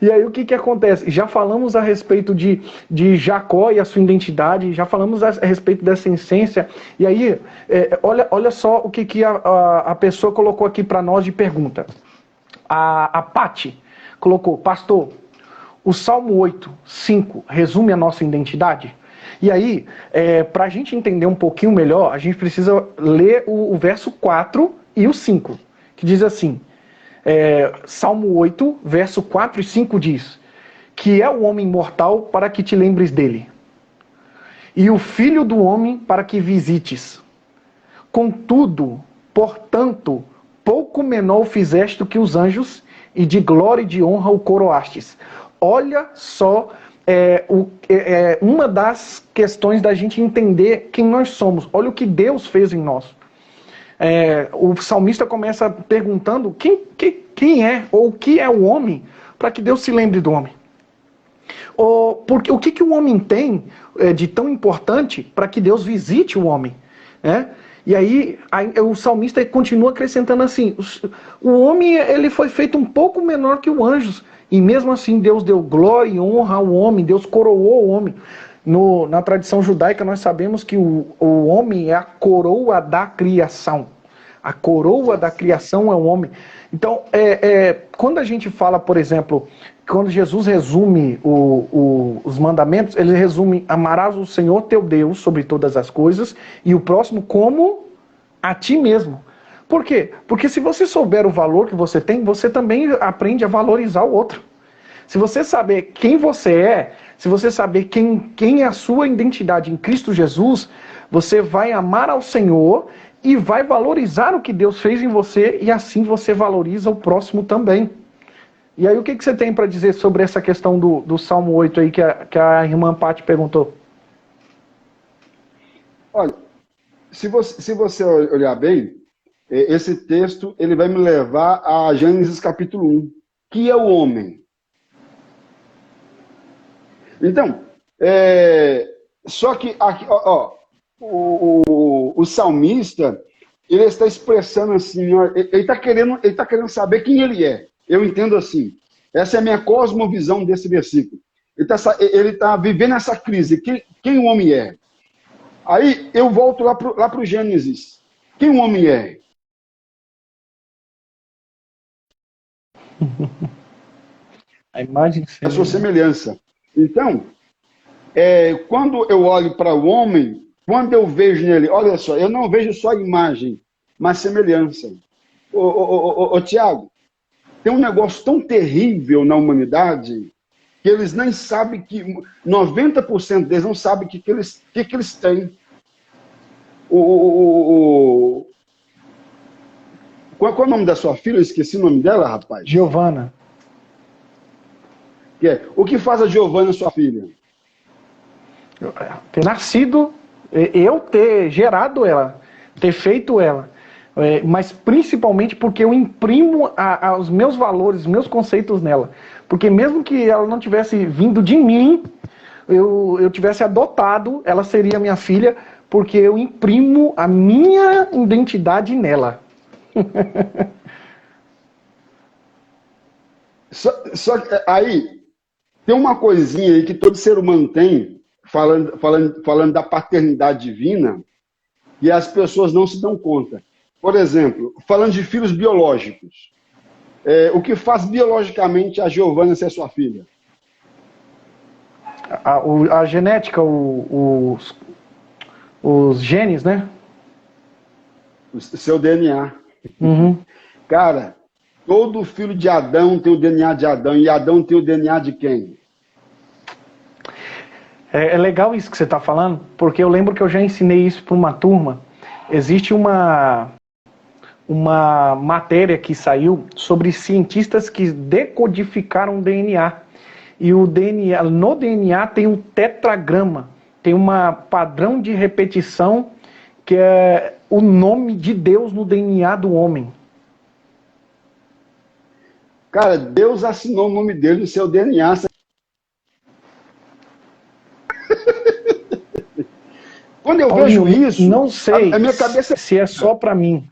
E aí o que acontece? Já falamos a respeito de Jacó e a sua identidade, já falamos a respeito dessa essência. E aí, olha só o que a pessoa colocou aqui para nós de pergunta. A Pati colocou, pastor, o Salmo 8:5 resume a nossa identidade? E aí, para a gente entender um pouquinho melhor, a gente precisa ler o verso 4 e o 5, que diz assim, Salmo 8, verso 4 e 5 diz, que é o homem mortal para que te lembres dele, e o filho do homem para que visites. Contudo, portanto, pouco menor o fizeste do que os anjos, e de glória e de honra o coroastes. Olha só, uma das questões da gente entender quem nós somos. Olha o que Deus fez em nós. O salmista começa perguntando quem é, ou o que é o homem, para que Deus se lembre do homem. Porque o que o homem tem de tão importante para que Deus visite o homem, né? E aí o salmista continua acrescentando assim, o homem ele foi feito um pouco menor que os anjos, e mesmo assim Deus deu glória e honra ao homem, Deus coroou o homem. Na tradição judaica nós sabemos que o homem é a coroa da criação. A coroa da criação é o homem. Então, quando a gente fala, por exemplo, quando Jesus resume os mandamentos, ele resume: amarás o Senhor teu Deus sobre todas as coisas e o próximo como a ti mesmo. Por quê? Porque se você souber o valor que você tem, você também aprende a valorizar o outro. Se você saber quem você é, se você saber quem é a sua identidade em Cristo Jesus, você vai amar ao Senhor e vai valorizar o que Deus fez em você, e assim você valoriza o próximo também. E aí, o que você tem para dizer sobre essa questão do Salmo 8 aí que a irmã Paty perguntou? Olha, se você olhar bem, esse texto ele vai me levar a Gênesis capítulo 1, que é o homem. Então, só que aqui, o salmista, ele está expressando assim, ele está querendo saber quem ele é. Eu entendo assim. Essa é a minha cosmovisão desse versículo. Ele está vivendo essa crise. Quem o homem é? Aí eu volto lá para o Gênesis. Quem o homem é? A imagem A sua semelhança. Então, quando eu olho para o homem, quando eu vejo nele, olha só, eu não vejo só imagem, mas semelhança. Ô, Tiago, tem um negócio tão terrível na humanidade que eles nem sabem que 90% deles não sabem o que eles têm. Qual é o nome da sua filha? Eu esqueci o nome dela, rapaz. Giovana. O que faz a Giovana, sua filha? Ter nascido, eu ter gerado ela, ter feito ela, mas principalmente porque eu imprimo os meus valores, os meus conceitos nela. Porque mesmo que ela não tivesse vindo de mim, eu tivesse adotado, ela seria minha filha, porque eu imprimo a minha identidade nela. Só que aí tem uma coisinha aí que todo ser humano tem, falando da paternidade divina, e as pessoas não se dão conta. Por exemplo, falando de filhos biológicos, o que faz biologicamente a Giovana ser sua filha? A genética, os genes, né? O seu DNA. Uhum. Cara, todo filho de Adão tem o DNA de Adão, e Adão tem o DNA de quem? É legal isso que você está falando, porque eu lembro que eu já ensinei isso para uma turma. Existe uma matéria que saiu sobre cientistas que decodificaram o DNA. E o DNA, no DNA tem um tetragrama, tem um padrão de repetição que é o nome de Deus no DNA do homem. Cara, Deus assinou o nome dele no seu DNA. Quando eu vejo isso, não sei a minha cabeça... se é só para mim,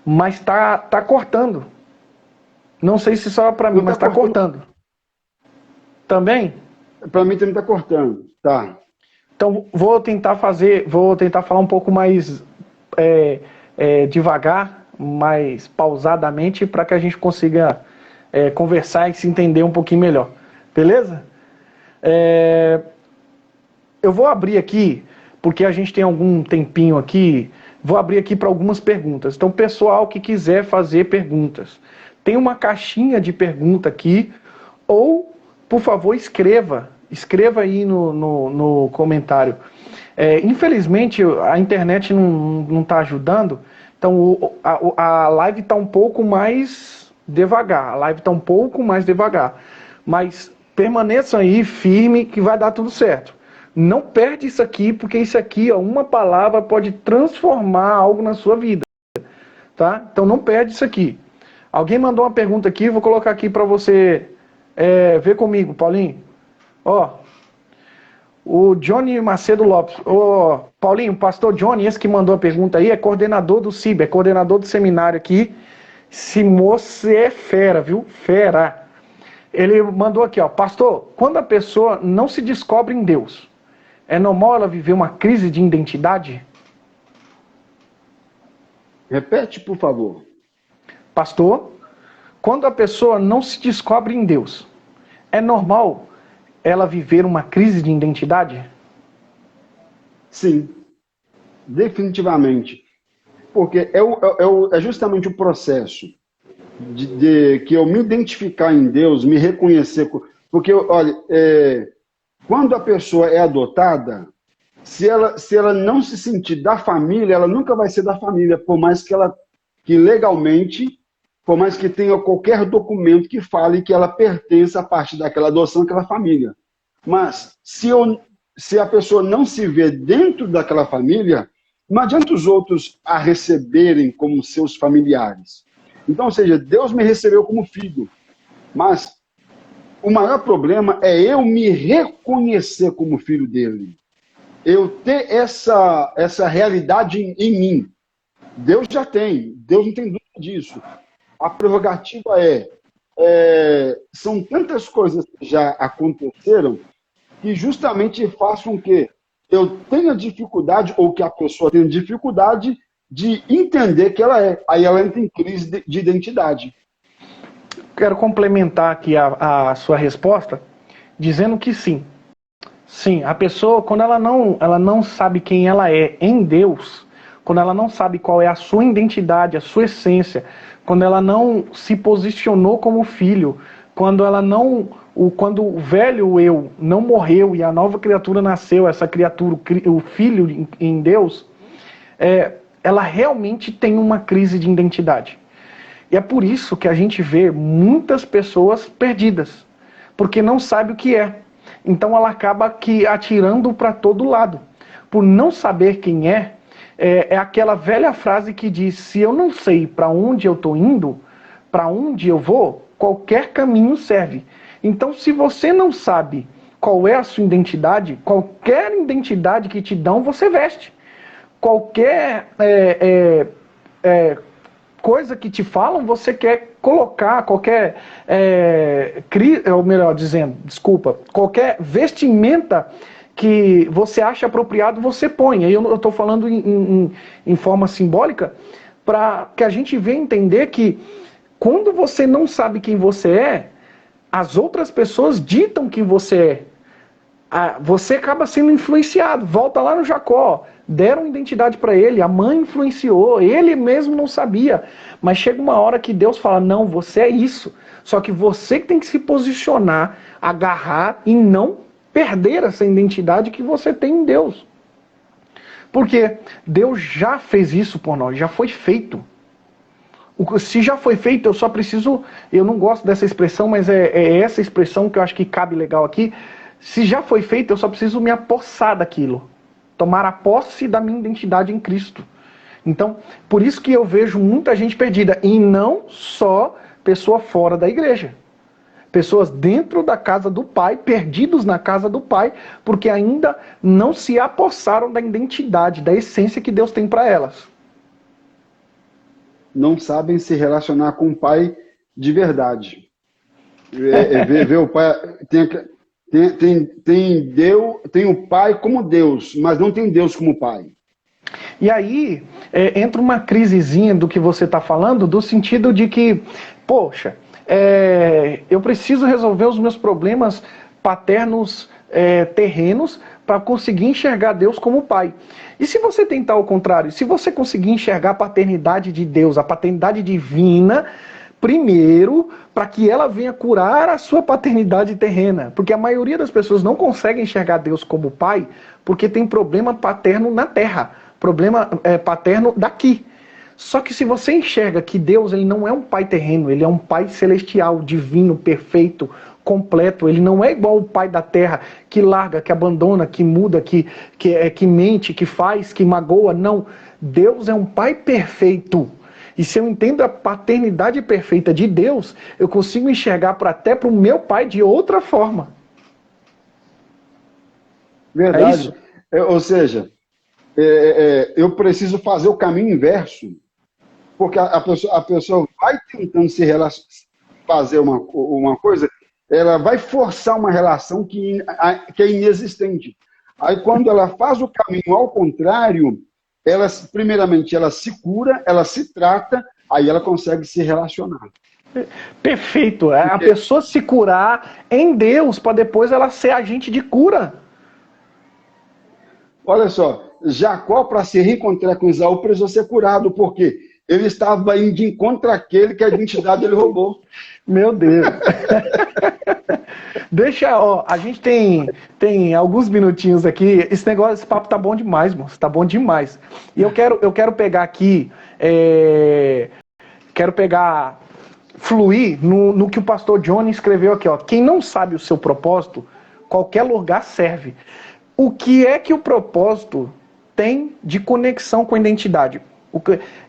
mas tá cortando. Não sei se só para mim, mas tá cortando. Também? Para mim também tá cortando. Tá. Então vou tentar falar um pouco mais devagar, mais pausadamente, para que a gente consiga conversar e se entender um pouquinho melhor. Beleza? Eu vou abrir aqui, porque a gente tem algum tempinho aqui, vou abrir aqui para algumas perguntas. Então, pessoal que quiser fazer perguntas, tem uma caixinha de pergunta aqui, ou, por favor, escreva aí no comentário. Infelizmente, a internet não está ajudando, então a live está um pouco mais devagar, mas permaneçam aí firme que vai dar tudo certo. Não perde isso aqui, porque isso aqui, uma palavra pode transformar algo na sua vida, tá? Então não perde isso aqui. Alguém mandou uma pergunta aqui, vou colocar aqui para você ver comigo, Paulinho. O Johnny Macedo Lopes. Paulinho, o pastor Johnny, esse que mandou a pergunta aí, é coordenador do CIB, é coordenador do seminário aqui. Esse moço é fera, viu? Fera. Ele mandou aqui, pastor, quando a pessoa não se descobre em Deus, é normal ela viver uma crise de identidade? Repete, por favor. Pastor, quando a pessoa não se descobre em Deus, É normal ela viver uma crise de identidade? Sim, definitivamente. Porque é justamente o processo de que eu me identificar em Deus, me reconhecer. Porque, olha, quando a pessoa é adotada, se ela não se sentir da família, ela nunca vai ser da família, por mais que legalmente, por mais que tenha qualquer documento que fale que ela pertence a parte daquela adoção, aquela família. Mas se a pessoa não se vê dentro daquela família, não adianta os outros a receberem como seus familiares. Então, ou seja, Deus me recebeu como filho, mas o maior problema é eu me reconhecer como filho dele. Eu ter essa realidade em mim. Deus já tem, Deus não tem dúvida disso. A prerrogativa são tantas coisas que já aconteceram que justamente façam com que eu tenha dificuldade, ou que a pessoa tenha dificuldade de entender que ela é. Aí ela entra em crise de identidade. Quero complementar aqui a sua resposta, dizendo que sim. Sim, a pessoa, quando ela não sabe quem ela é em Deus, quando ela não sabe qual é a sua identidade, a sua essência, quando ela não se posicionou como filho, quando ela não, quando o velho eu não morreu e a nova criatura nasceu, essa criatura, o filho em Deus, ela realmente tem uma crise de identidade. E é por isso que a gente vê muitas pessoas perdidas, porque não sabe o que é. Então ela acaba atirando para todo lado. Por não saber quem é aquela velha frase que diz: se eu não sei para onde eu estou indo, para onde eu vou, qualquer caminho serve. Então, se você não sabe qual é a sua identidade, qualquer identidade que te dão, você veste. Qualquer coisa que te falam, você quer colocar, ou melhor dizendo, desculpa, qualquer vestimenta que você acha apropriado, você põe. Aí eu estou falando em forma simbólica, para que a gente venha entender que quando você não sabe quem você é, as outras pessoas ditam quem você é. Você acaba sendo influenciado. Volta lá no Jacó. Deram identidade para ele, a mãe influenciou, ele mesmo não sabia. Mas chega uma hora que Deus fala: não, você é isso. Só que você que tem que se posicionar, agarrar e não perder essa identidade que você tem em Deus. Porque Deus já fez isso por nós, já foi feito. Se já foi feito, eu só preciso... Eu não gosto dessa expressão, mas é essa expressão que eu acho que cabe legal aqui. Se já foi feito, eu só preciso me apossar daquilo. Tomar a posse da minha identidade em Cristo. Então, por isso que eu vejo muita gente perdida. E não só pessoa fora da igreja. Pessoas dentro da casa do Pai, perdidos na casa do Pai, porque ainda não se apossaram da identidade, da essência que Deus tem para elas. Não sabem se relacionar com o Pai de verdade. Ver o Pai... Tem o Pai como Deus, mas não tem Deus como Pai. E aí entra uma crisezinha do que você está falando, do sentido de que, poxa, eu preciso resolver os meus problemas paternos terrenos para conseguir enxergar Deus como Pai. E se você tentar o contrário, se você conseguir enxergar a paternidade de Deus, a paternidade divina, primeiro, para que ela venha curar a sua paternidade terrena. Porque a maioria das pessoas não consegue enxergar Deus como Pai porque tem problema paterno na terra, problema paterno daqui. Só que se você enxerga que Deus ele não é um Pai terreno, ele é um Pai celestial, divino, perfeito, completo. Ele não é igual o pai da terra, que larga, que abandona, que muda, que mente, que faz, que magoa. Não. Deus é um Pai perfeito. E se eu entendo a paternidade perfeita de Deus, eu consigo enxergar até para o meu pai de outra forma. Verdade. Ou seja, eu preciso fazer o caminho inverso. Porque a pessoa vai tentando fazer uma coisa, ela vai forçar uma relação que é inexistente. Aí, quando ela faz o caminho ao contrário, primeiramente, ela se cura, ela se trata, aí ela consegue se relacionar. Perfeito. É a pessoa se curar em Deus para depois ela ser agente de cura. Olha só, Jacó, para se reencontrar com Esaú, precisou ser curado, porque ele estava indo de encontro àquele que a identidade ele roubou. Meu Deus. Deixa, ó, a gente tem alguns minutinhos aqui. Esse papo tá bom demais, moço. Tá bom demais. E eu quero pegar aqui, fluir no que o pastor Johnny escreveu aqui, ó. Quem não sabe o seu propósito, qualquer lugar serve. O que é que o propósito tem de conexão com a identidade?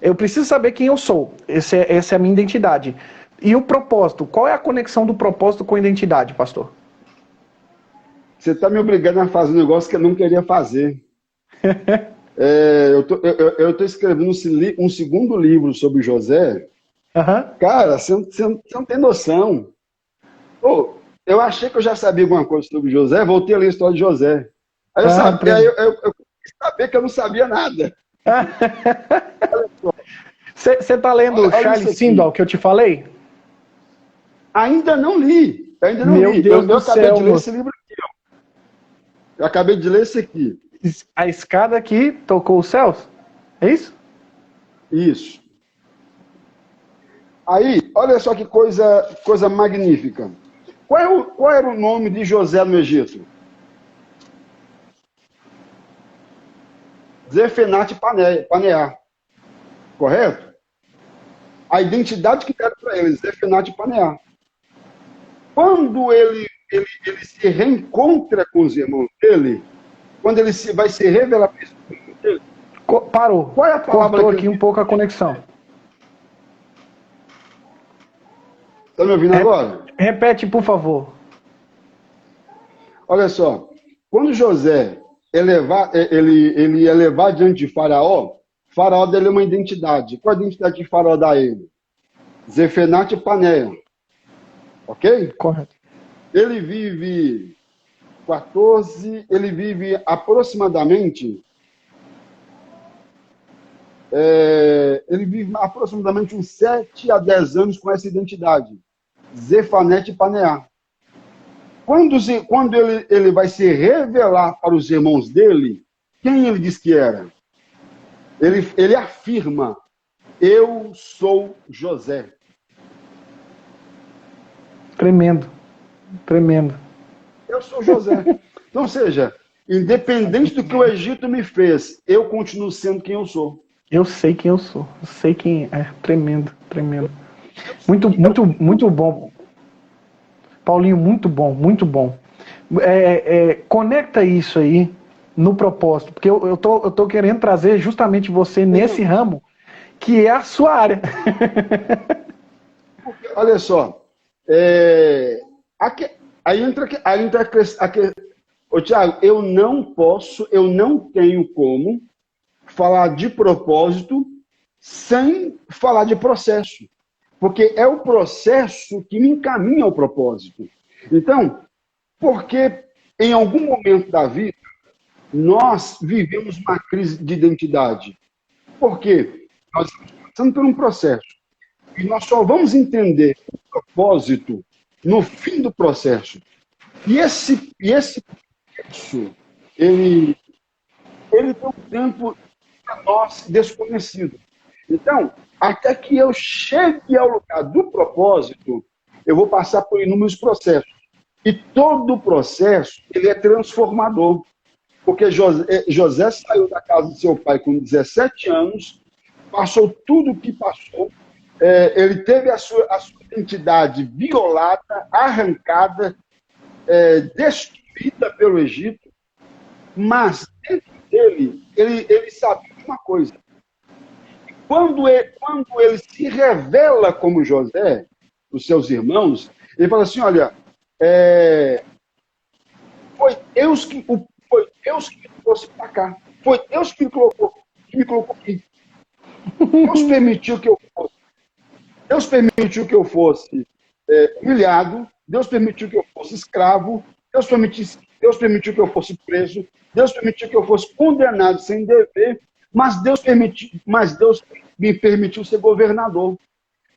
Eu preciso saber quem eu sou. Essa é a minha identidade. E o propósito? Qual é a conexão do propósito com a identidade, pastor? Você está me obrigando a fazer um negócio que eu não queria fazer. Eu tô escrevendo um segundo livro sobre José. Uhum. Cara, você não tem noção. Pô, eu achei que eu já sabia alguma coisa sobre José, voltei a ler a história de José. Aí eu quis saber que eu não sabia nada. Você está lendo Charles Swindoll, que eu te falei? Ainda não li. Meu Deus do céu, acabei de ler esse livro aqui. Ó. Eu acabei de ler esse aqui. A escada que tocou os céus? É isso? Isso. Aí, olha só que coisa magnífica. Qual era o nome de José no Egito? Zefenate Paneá. Correto? A identidade que deram para ele, Zefenate Paneá. Quando ele se reencontra com os irmãos dele, quando ele vai se revelar para os irmãos dele, parou. Qual é a palavra cortou aqui um pouco a conexão. Está me ouvindo agora? Repete, por favor. Olha só. Quando José ele ia levar diante de Faraó, Faraó dele uma identidade. Qual a identidade que Faraó dá a ele? Zefenate Paneia. Ok? Correto. Ele vive aproximadamente uns 7 a 10 anos com essa identidade. Zefanete Paneá. Quando ele vai se revelar para os irmãos dele, quem ele diz que era? Ele afirma, eu sou José. Tremendo. Tremendo. Eu sou José. Então, ou seja, independente do que o Egito me fez, eu continuo sendo quem eu sou. Eu sei quem eu sou. Eu sei quem é. Tremendo, tremendo. Muito, muito, muito bom. Paulinho, muito bom, muito bom. Conecta isso aí no propósito, porque eu tô querendo trazer justamente você nesse ramo, que é a sua área. Olha só, aí entra ô, Thiago, eu não tenho como falar de propósito sem falar de processo. Porque é o processo que me encaminha ao propósito. Então, porque em algum momento da vida, nós vivemos uma crise de identidade. Por quê? Nós estamos passando por um processo. E nós só vamos entender o propósito no fim do processo. E esse processo, ele tem um tempo para nós desconhecido. Então, até que eu chegue ao lugar do propósito, eu vou passar por inúmeros processos. E todo o processo, ele é transformador. Porque José saiu da casa de seu pai com 17 anos, passou tudo o que passou, ele teve a sua identidade violada, arrancada, destruída pelo Egito, mas dentro dele, ele sabia de uma coisa. Quando ele se revela como José, os seus irmãos, ele fala assim, olha, foi Deus que me trouxe para cá. Foi Deus que me colocou aqui. Deus permitiu que eu fosse. Deus permitiu que eu fosse humilhado. Deus permitiu que eu fosse escravo. Deus permitiu que eu fosse preso. Deus permitiu que eu fosse condenado sem dever. Mas Deus me permitiu ser governador.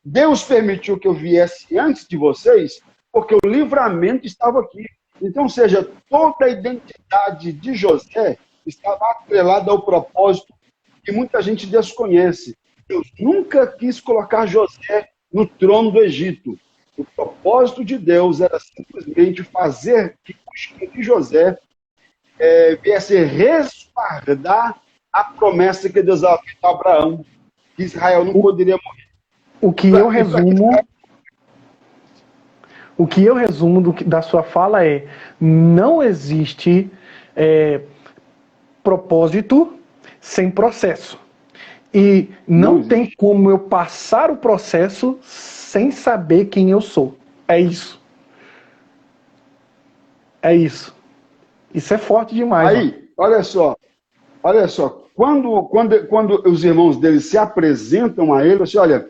Deus permitiu que eu viesse antes de vocês, porque o livramento estava aqui. Então, ou seja, toda a identidade de José estava atrelada ao propósito que muita gente desconhece. Deus nunca quis colocar José no trono do Egito. O propósito de Deus era simplesmente fazer que José viesse respaldar a promessa que Deus havia feito a Abraão, que Israel não poderia morrer. O que eu resumo da sua fala é: não existe propósito sem processo. E não tem como eu passar o processo sem saber quem eu sou. É isso. É isso. Isso é forte demais. Aí, olha só. Quando os irmãos dele se apresentam a ele, assim, olha,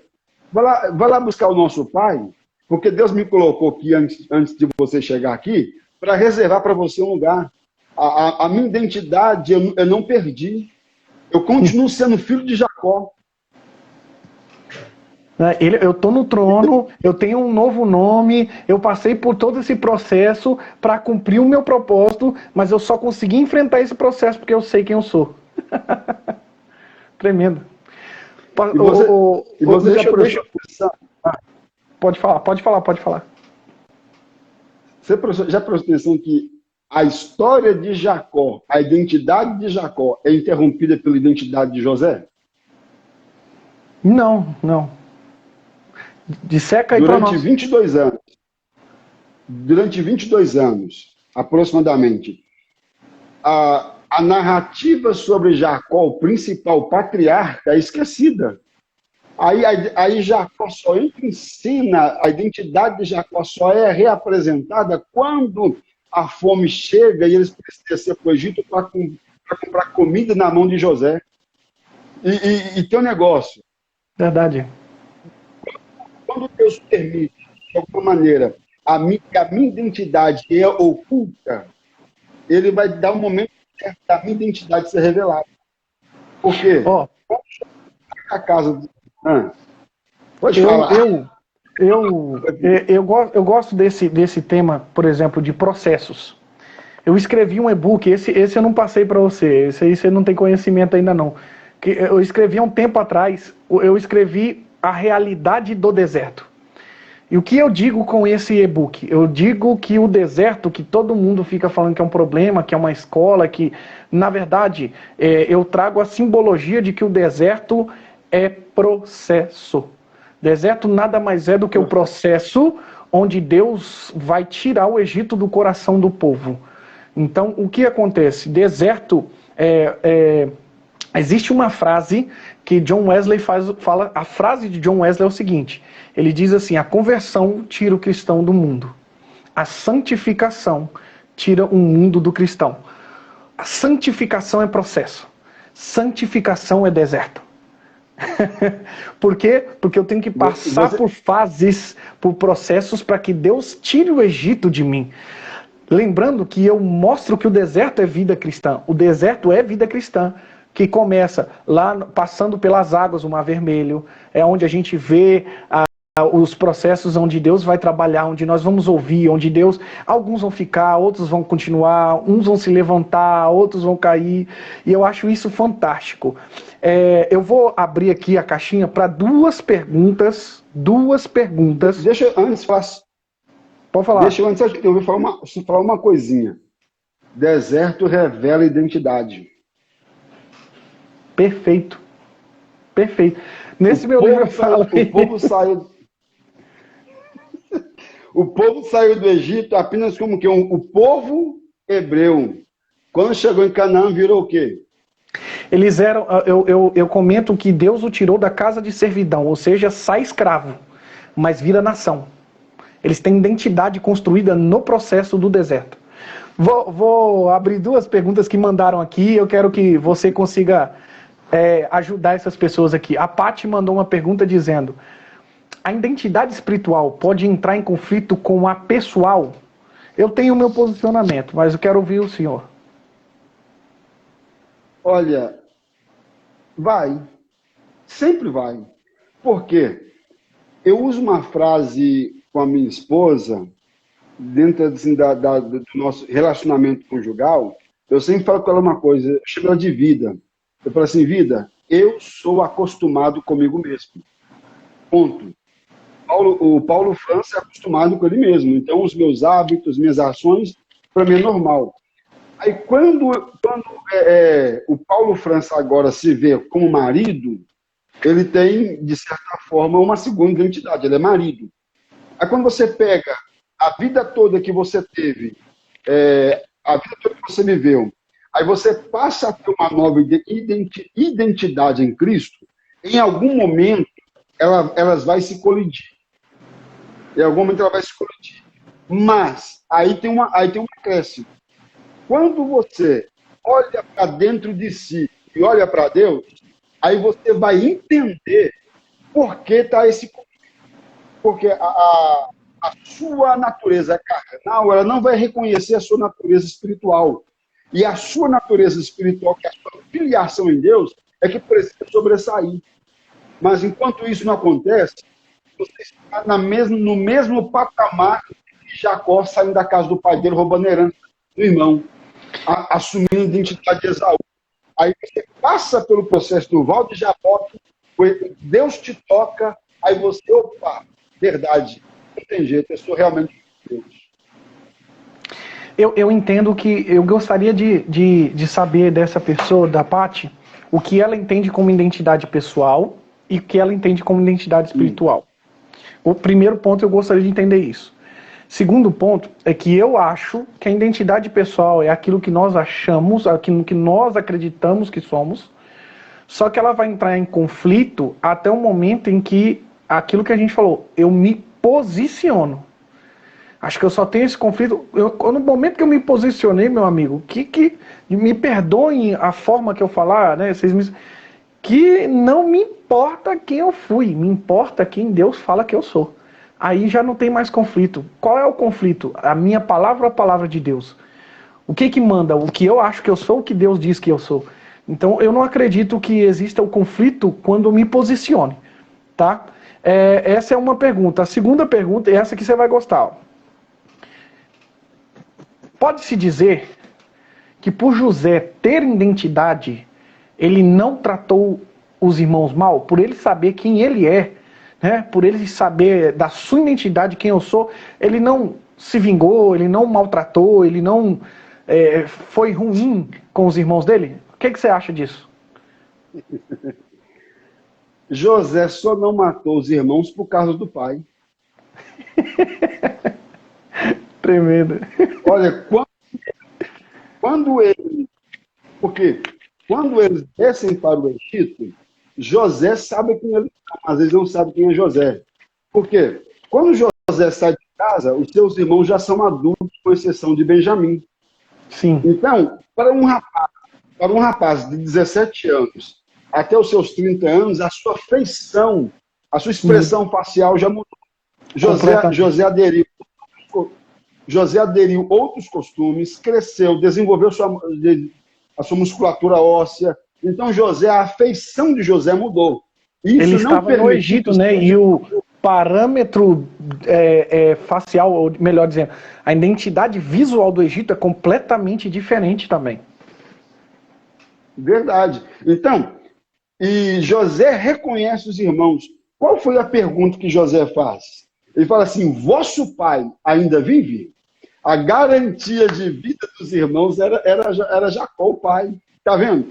vai lá buscar o nosso pai, porque Deus me colocou aqui antes de você chegar aqui, para reservar para você um lugar. A minha identidade eu não perdi. Eu continuo sendo filho de Jacó. Eu estou no trono, eu tenho um novo nome, eu passei por todo esse processo para cumprir o meu propósito, mas eu só consegui enfrentar esse processo porque eu sei quem eu sou. Tremendo. E você já prestou atenção? Pode falar. Você já prestou atenção que a história de Jacó, a identidade de Jacó é interrompida pela identidade de José? Não. Disseca aí para nós. Durante 22 anos, aproximadamente, a narrativa sobre Jacó, o principal patriarca, é esquecida. Aí Jacó só entra em cena, a identidade de Jacó só é reapresentada quando a fome chega e eles precisam descer para o Egito para comprar comida na mão de José. E tem um negócio. Verdade. Quando Deus permite, de alguma maneira, que a minha identidade é oculta, ele vai dar um momento certo da minha identidade ser revelada. Por quê? A casa de... Pode falar. Eu gosto desse tema, por exemplo, de processos. Eu escrevi um e-book, esse eu não passei para você, esse aí você não tem conhecimento ainda não. Eu escrevi há um tempo atrás, eu escrevi a realidade do deserto. E o que eu digo com esse e-book? Eu digo que o deserto, que todo mundo fica falando que é um problema, que é uma escola, que, na verdade, eu trago a simbologia de que o deserto é processo. Deserto nada mais é do que o processo onde Deus vai tirar o Egito do coração do povo. Então, o que acontece? Deserto existe uma frase que John Wesley fala. A frase de John Wesley é o seguinte: ele diz assim: a conversão tira o cristão do mundo, a santificação tira o mundo do cristão. A santificação é processo, santificação é deserto. Por quê? Porque eu tenho que passar por fases, por processos, para que Deus tire o Egito de mim. Lembrando que eu mostro que o deserto é vida cristã. O deserto é vida cristã, que começa lá passando pelas águas, o Mar Vermelho, é onde a gente vê os processos onde Deus vai trabalhar, onde nós vamos ouvir, onde Deus, alguns vão ficar, outros vão continuar, uns vão se levantar, outros vão cair, e eu acho isso fantástico. Eu vou abrir aqui a caixinha para duas perguntas. Deixa eu antes Pode falar. Deixa eu antes eu falar uma coisinha. Deserto revela identidade. Perfeito. Nesse meu livro eu falo. O povo saiu do Egito apenas como que o povo hebreu. Quando chegou em Canaã, virou o quê? Eles eram, eu comento que Deus o tirou da casa de servidão, ou seja, sai escravo, mas vira nação. Eles têm identidade construída no processo do deserto. Vou abrir duas perguntas que mandaram aqui, eu quero que você consiga ajudar essas pessoas aqui. A Paty mandou uma pergunta dizendo: a identidade espiritual pode entrar em conflito com a pessoal? Eu tenho o meu posicionamento, mas eu quero ouvir o senhor. Olha, vai. Sempre vai. Por quê? Eu uso uma frase com a minha esposa, dentro assim, do nosso relacionamento conjugal. Eu sempre falo com ela uma coisa, eu chamo ela de vida. Eu falo assim, vida, eu sou acostumado comigo mesmo. Ponto. O Paulo França é acostumado com ele mesmo. Então, os meus hábitos, minhas ações, para mim é normal. Aí, quando o Paulo França agora se vê como marido, ele tem, de certa forma, uma segunda identidade. Ele é marido. Aí, quando você pega a vida toda que você teve, a vida toda que você viveu, aí você passa a ter uma nova identidade em Cristo, em algum momento, elas vai se colidir. Em algum momento ela vai se colidir. Mas, aí tem um acréscimo. Quando você olha para dentro de si e olha para Deus, aí você vai entender por que está esse conflito. Porque a sua natureza carnal, ela não vai reconhecer a sua natureza espiritual. E a sua natureza espiritual, que é a sua filiação em Deus, é que precisa sobressair. Mas enquanto isso não acontece, você está no mesmo patamar que Jacó saindo da casa do pai dele, roubando herança do irmão, assumindo a identidade de Esaú. Aí você passa pelo processo do Val de Jaboque, Deus te toca, aí você, opa, verdade, não tem jeito, eu sou realmente Deus. Eu entendo que eu gostaria de saber dessa pessoa, da Paty, o que ela entende como identidade pessoal e o que ela entende como identidade espiritual. O primeiro ponto, eu gostaria de entender isso. Segundo ponto é que eu acho que a identidade pessoal é aquilo que nós achamos, aquilo que nós acreditamos que somos, só que ela vai entrar em conflito até o momento em que, aquilo que a gente falou, eu me posiciono. Acho que eu só tenho esse conflito. No momento que eu me posicionei, meu amigo, me perdoem a forma que eu falar, né? Que não me importa quem eu fui, me importa quem Deus fala que eu sou. Aí já não tem mais conflito. Qual é o conflito? A minha palavra ou a palavra de Deus? O que manda? O que eu acho que eu sou, o que Deus diz que eu sou? Então eu não acredito que exista o conflito quando eu me posicione, tá? Essa é uma pergunta. A segunda pergunta é essa que você vai gostar. Pode-se dizer que por José ter identidade, ele não tratou os irmãos mal, por ele saber quem ele é, né? Por ele saber da sua identidade, quem eu sou, ele não se vingou, ele não maltratou, ele não foi ruim com os irmãos dele? O que você acha disso? José só não matou os irmãos por causa do pai. Tremendo. Olha, porque quando eles descem para o Egito, José sabe quem eles são, às vezes não sabe quem é José. Por quê? Quando José sai de casa, os seus irmãos já são adultos, com exceção de Benjamim. Sim. Então, para um rapaz de 17 anos até os seus 30 anos, a sua feição, a sua expressão facial já mudou. José aderiu outros costumes, cresceu, desenvolveu a sua musculatura óssea. Então, a feição de José mudou. Isso ele estava no Egito, né? E o parâmetro facial, ou melhor dizendo, a identidade visual do Egito é completamente diferente também. Verdade. Então, e José reconhece os irmãos. Qual foi a pergunta que José faz? Ele fala assim, vosso pai ainda vive? A garantia de vida dos irmãos era Jacó, o pai. Está vendo?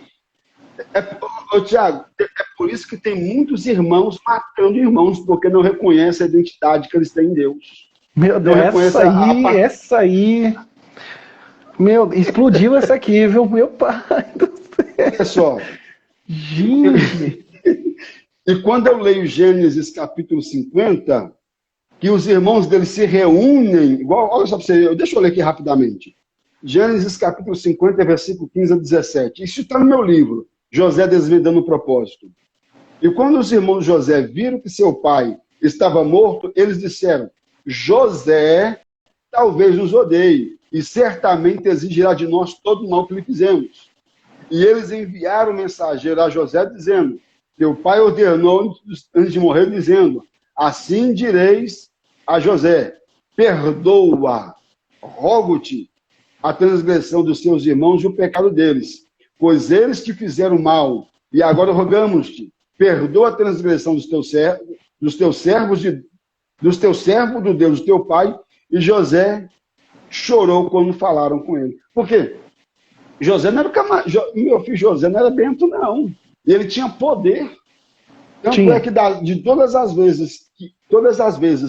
Tiago, é por isso que tem muitos irmãos matando irmãos, porque não reconhecem a identidade que eles têm em Deus. Meu Deus, essa aí... Meu, explodiu essa aqui, viu? Meu pai do céu. Olha só. Gente. E quando eu leio Gênesis capítulo 50, que os irmãos dele se reúnem, olha só para você, deixa eu ler aqui rapidamente. Gênesis capítulo 50, versículo 15 a 17. Isso está no meu livro, José desvendando o propósito. E quando os irmãos de José viram que seu pai estava morto, eles disseram, José talvez nos odeie, e certamente exigirá de nós todo o mal que lhe fizemos. E eles enviaram mensageiro a José, dizendo, teu pai ordenou antes de morrer, dizendo, assim direis a José: perdoa, rogo-te, a transgressão dos teus irmãos e o pecado deles, pois eles te fizeram mal, e agora rogamos-te, perdoa a transgressão dos teus servos, do Deus do teu pai. E José chorou quando falaram com ele. Por quê? José não era meu filho José não era bento, não. Ele tinha poder. Tanto é que de todas as vezes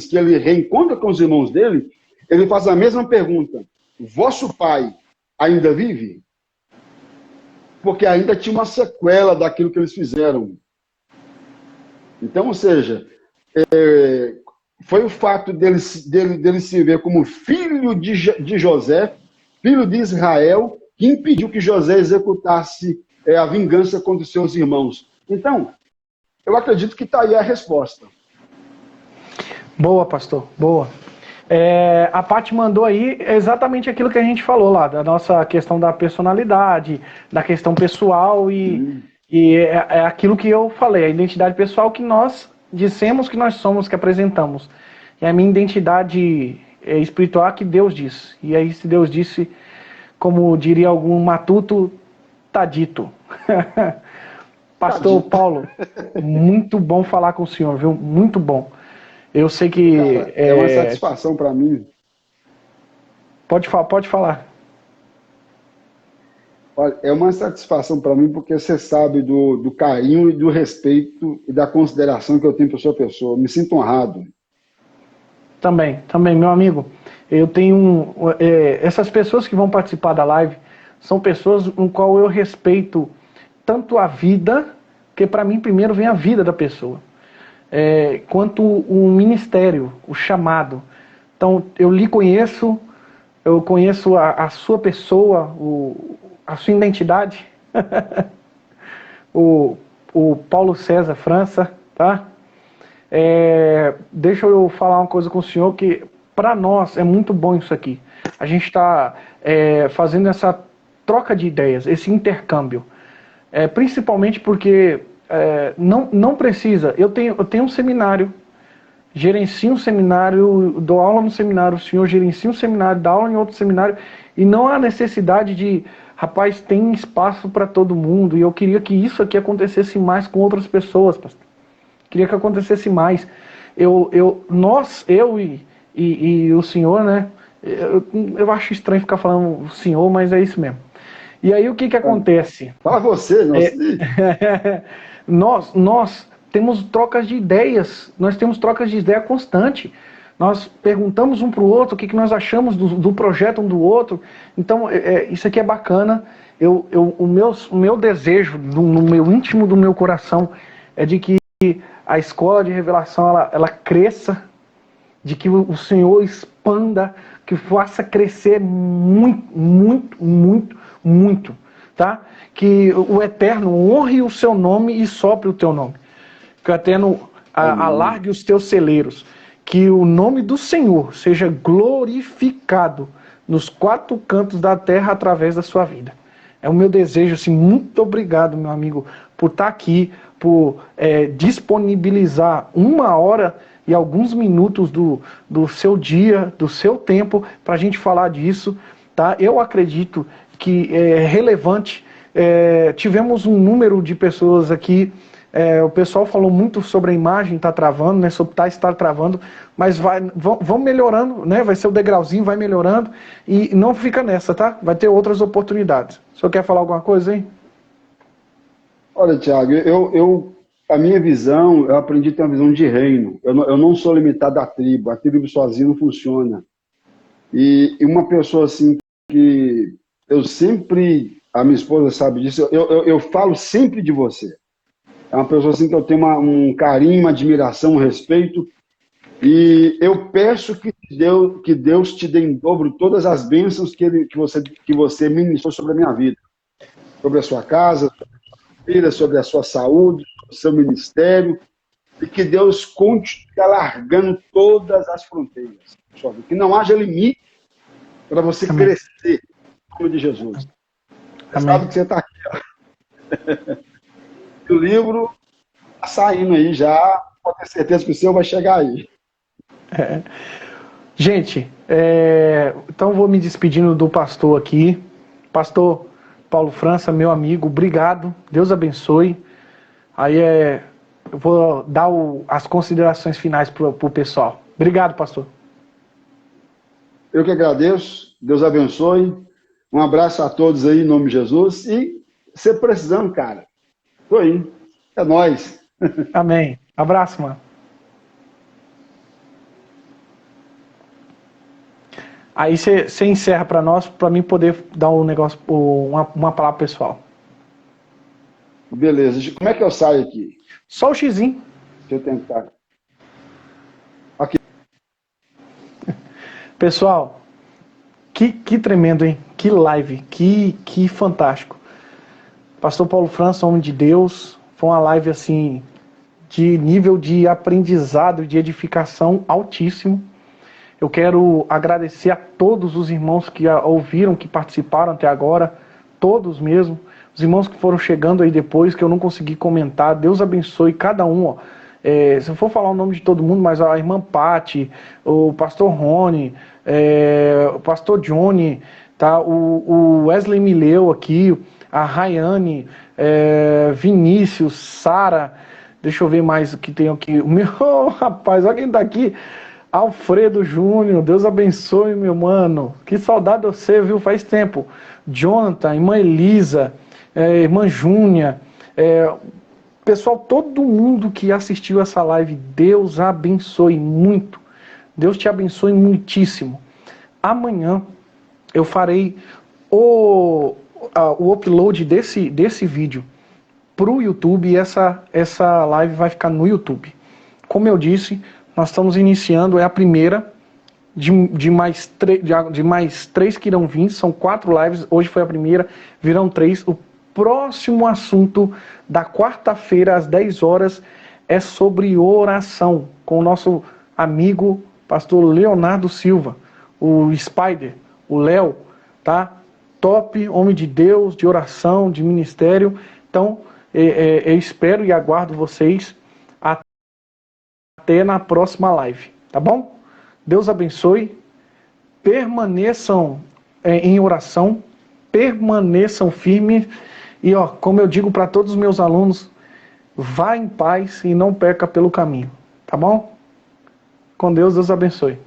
que ele reencontra com os irmãos dele, ele faz a mesma pergunta: vosso pai ainda vive? Porque ainda tinha uma sequela daquilo que eles fizeram. Então, ou seja, foi o fato dele se ver como filho de José, filho de Israel, que impediu que José executasse a vingança contra os seus irmãos. Então, eu acredito que está aí a resposta. Boa, pastor, boa. A Paty mandou aí exatamente aquilo que a gente falou lá, da nossa questão da personalidade, da questão pessoal e é aquilo que eu falei, a identidade pessoal que nós dissemos que nós somos, que apresentamos. E a minha identidade espiritual é que Deus disse. E aí, se Deus disse, como diria algum matuto, tá dito. Pastor Paulo, muito bom falar com o senhor, viu? Muito bom. Eu sei que... Cara, é uma satisfação para mim. Pode falar. Olha, é uma satisfação para mim porque você sabe do carinho e do respeito e da consideração que eu tenho por sua pessoa. Me sinto honrado. Também, meu amigo. Eu tenho... essas pessoas que vão participar da live são pessoas com qual eu respeito tanto a vida, que para mim primeiro vem a vida da pessoa, quanto o ministério, o chamado. Então, eu lhe conheço, eu conheço a sua pessoa, a sua identidade. o Paulo César França, tá? Deixa eu falar uma coisa com o senhor, que para nós é muito bom isso aqui. A gente está fazendo essa troca de ideias, esse intercâmbio. Principalmente porque não precisa. Eu tenho um seminário, gerencio um seminário, dou aula no seminário, o senhor gerencia um seminário, dá aula em outro seminário, e não há necessidade de, rapaz, tem espaço para todo mundo, e eu queria que isso aqui acontecesse mais com outras pessoas, pastor. Queria que acontecesse mais. Eu e o senhor, né? Eu acho estranho ficar falando o senhor, mas é isso mesmo. E aí o que acontece? Fala você, nós temos trocas de ideias, nós temos trocas de ideia constante. Nós perguntamos um para o outro o que nós achamos do projeto um do outro. Então, isso aqui é bacana. O meu desejo, no meu íntimo do meu coração, é de que a escola de revelação ela cresça, de que o Senhor expanda, que faça crescer muito, tá? Que o Eterno honre o seu nome e sopre o teu nome. Que o Eterno alargue os teus celeiros. Que o nome do Senhor seja glorificado nos quatro cantos da terra através da sua vida. É o meu desejo, assim, muito obrigado, meu amigo, por estar aqui, por disponibilizar 1h e alguns minutos do seu dia, do seu tempo, para a gente falar disso, tá? Eu acredito que é relevante. Tivemos um número de pessoas aqui, o pessoal falou muito sobre a imagem, está travando, né? Sobre estar travando, mas vão melhorando, né? Vai ser o degrauzinho, vai melhorando, e não fica nessa, tá? Vai ter outras oportunidades. O senhor quer falar alguma coisa, hein? Olha, Thiago, a minha visão, eu aprendi a ter uma visão de reino. Eu não sou limitado à tribo. A tribo sozinha não funciona. E uma pessoa assim que eu sempre, a minha esposa sabe disso, eu falo sempre de você. É uma pessoa assim que eu tenho um carinho, uma admiração, um respeito. E eu peço que Deus te dê em dobro todas as bênçãos que você ministrou sobre a minha vida. Sobre a sua casa, sobre a sua saúde, sobre o seu ministério, e que Deus continue alargando todas as fronteiras. Que não haja limite para você crescer em nome de Jesus. Você sabe que você está aqui. O livro está saindo aí já, pode ter certeza que o seu vai chegar aí. Gente, então vou me despedindo do pastor aqui. Pastor Paulo França, meu amigo, obrigado. Deus abençoe. Aí eu vou dar as considerações finais para o pessoal. Obrigado, pastor. Eu que agradeço. Deus abençoe. Um abraço a todos aí, em nome de Jesus. E se precisando, cara, tô aí. É nóis. Amém. Abraço, mano. Aí você encerra para nós, para mim poder dar um negócio, uma palavra pessoal. Beleza. Como é que eu saio aqui? Só o xizinho. Deixa eu tentar. Ok. Pessoal, que tremendo, hein? Que live, que fantástico. Pastor Paulo França, homem de Deus, foi uma live assim de nível de aprendizado, de edificação altíssimo. Eu quero agradecer a todos os irmãos que ouviram, que participaram até agora, todos mesmo, os irmãos que foram chegando aí depois, que eu não consegui comentar. Deus abençoe cada um, ó. Se eu for falar o nome de todo mundo, mas a irmã Pati, o pastor Rony, o pastor Johnny, tá? O Wesley Mileu aqui, a Rayane, Vinícius, Sara, deixa eu ver mais o que tem aqui. O meu rapaz, olha quem tá aqui. Alfredo Júnior, Deus abençoe, meu mano. Que saudade de você, viu? Faz tempo. Jonathan, irmã Elisa, irmã Júnia, pessoal, todo mundo que assistiu essa live, Deus abençoe muito. Deus te abençoe muitíssimo. Amanhã eu farei o upload desse vídeo para o YouTube e essa live vai ficar no YouTube. Como eu disse, nós estamos iniciando, é a primeira de mais 3 que irão vir, são 4 lives, hoje foi a primeira, virão 3. O próximo assunto da quarta-feira, às 10 horas, é sobre oração, com o nosso amigo pastor Leonardo Silva, o Spider, o Léo, tá? Top, homem de Deus, de oração, de ministério. Então, eu espero e aguardo vocês até na próxima live, tá bom? Deus abençoe, permaneçam em oração, permaneçam firmes e, ó, como eu digo para todos os meus alunos, vá em paz e não perca pelo caminho, tá bom? Com Deus, Deus abençoe.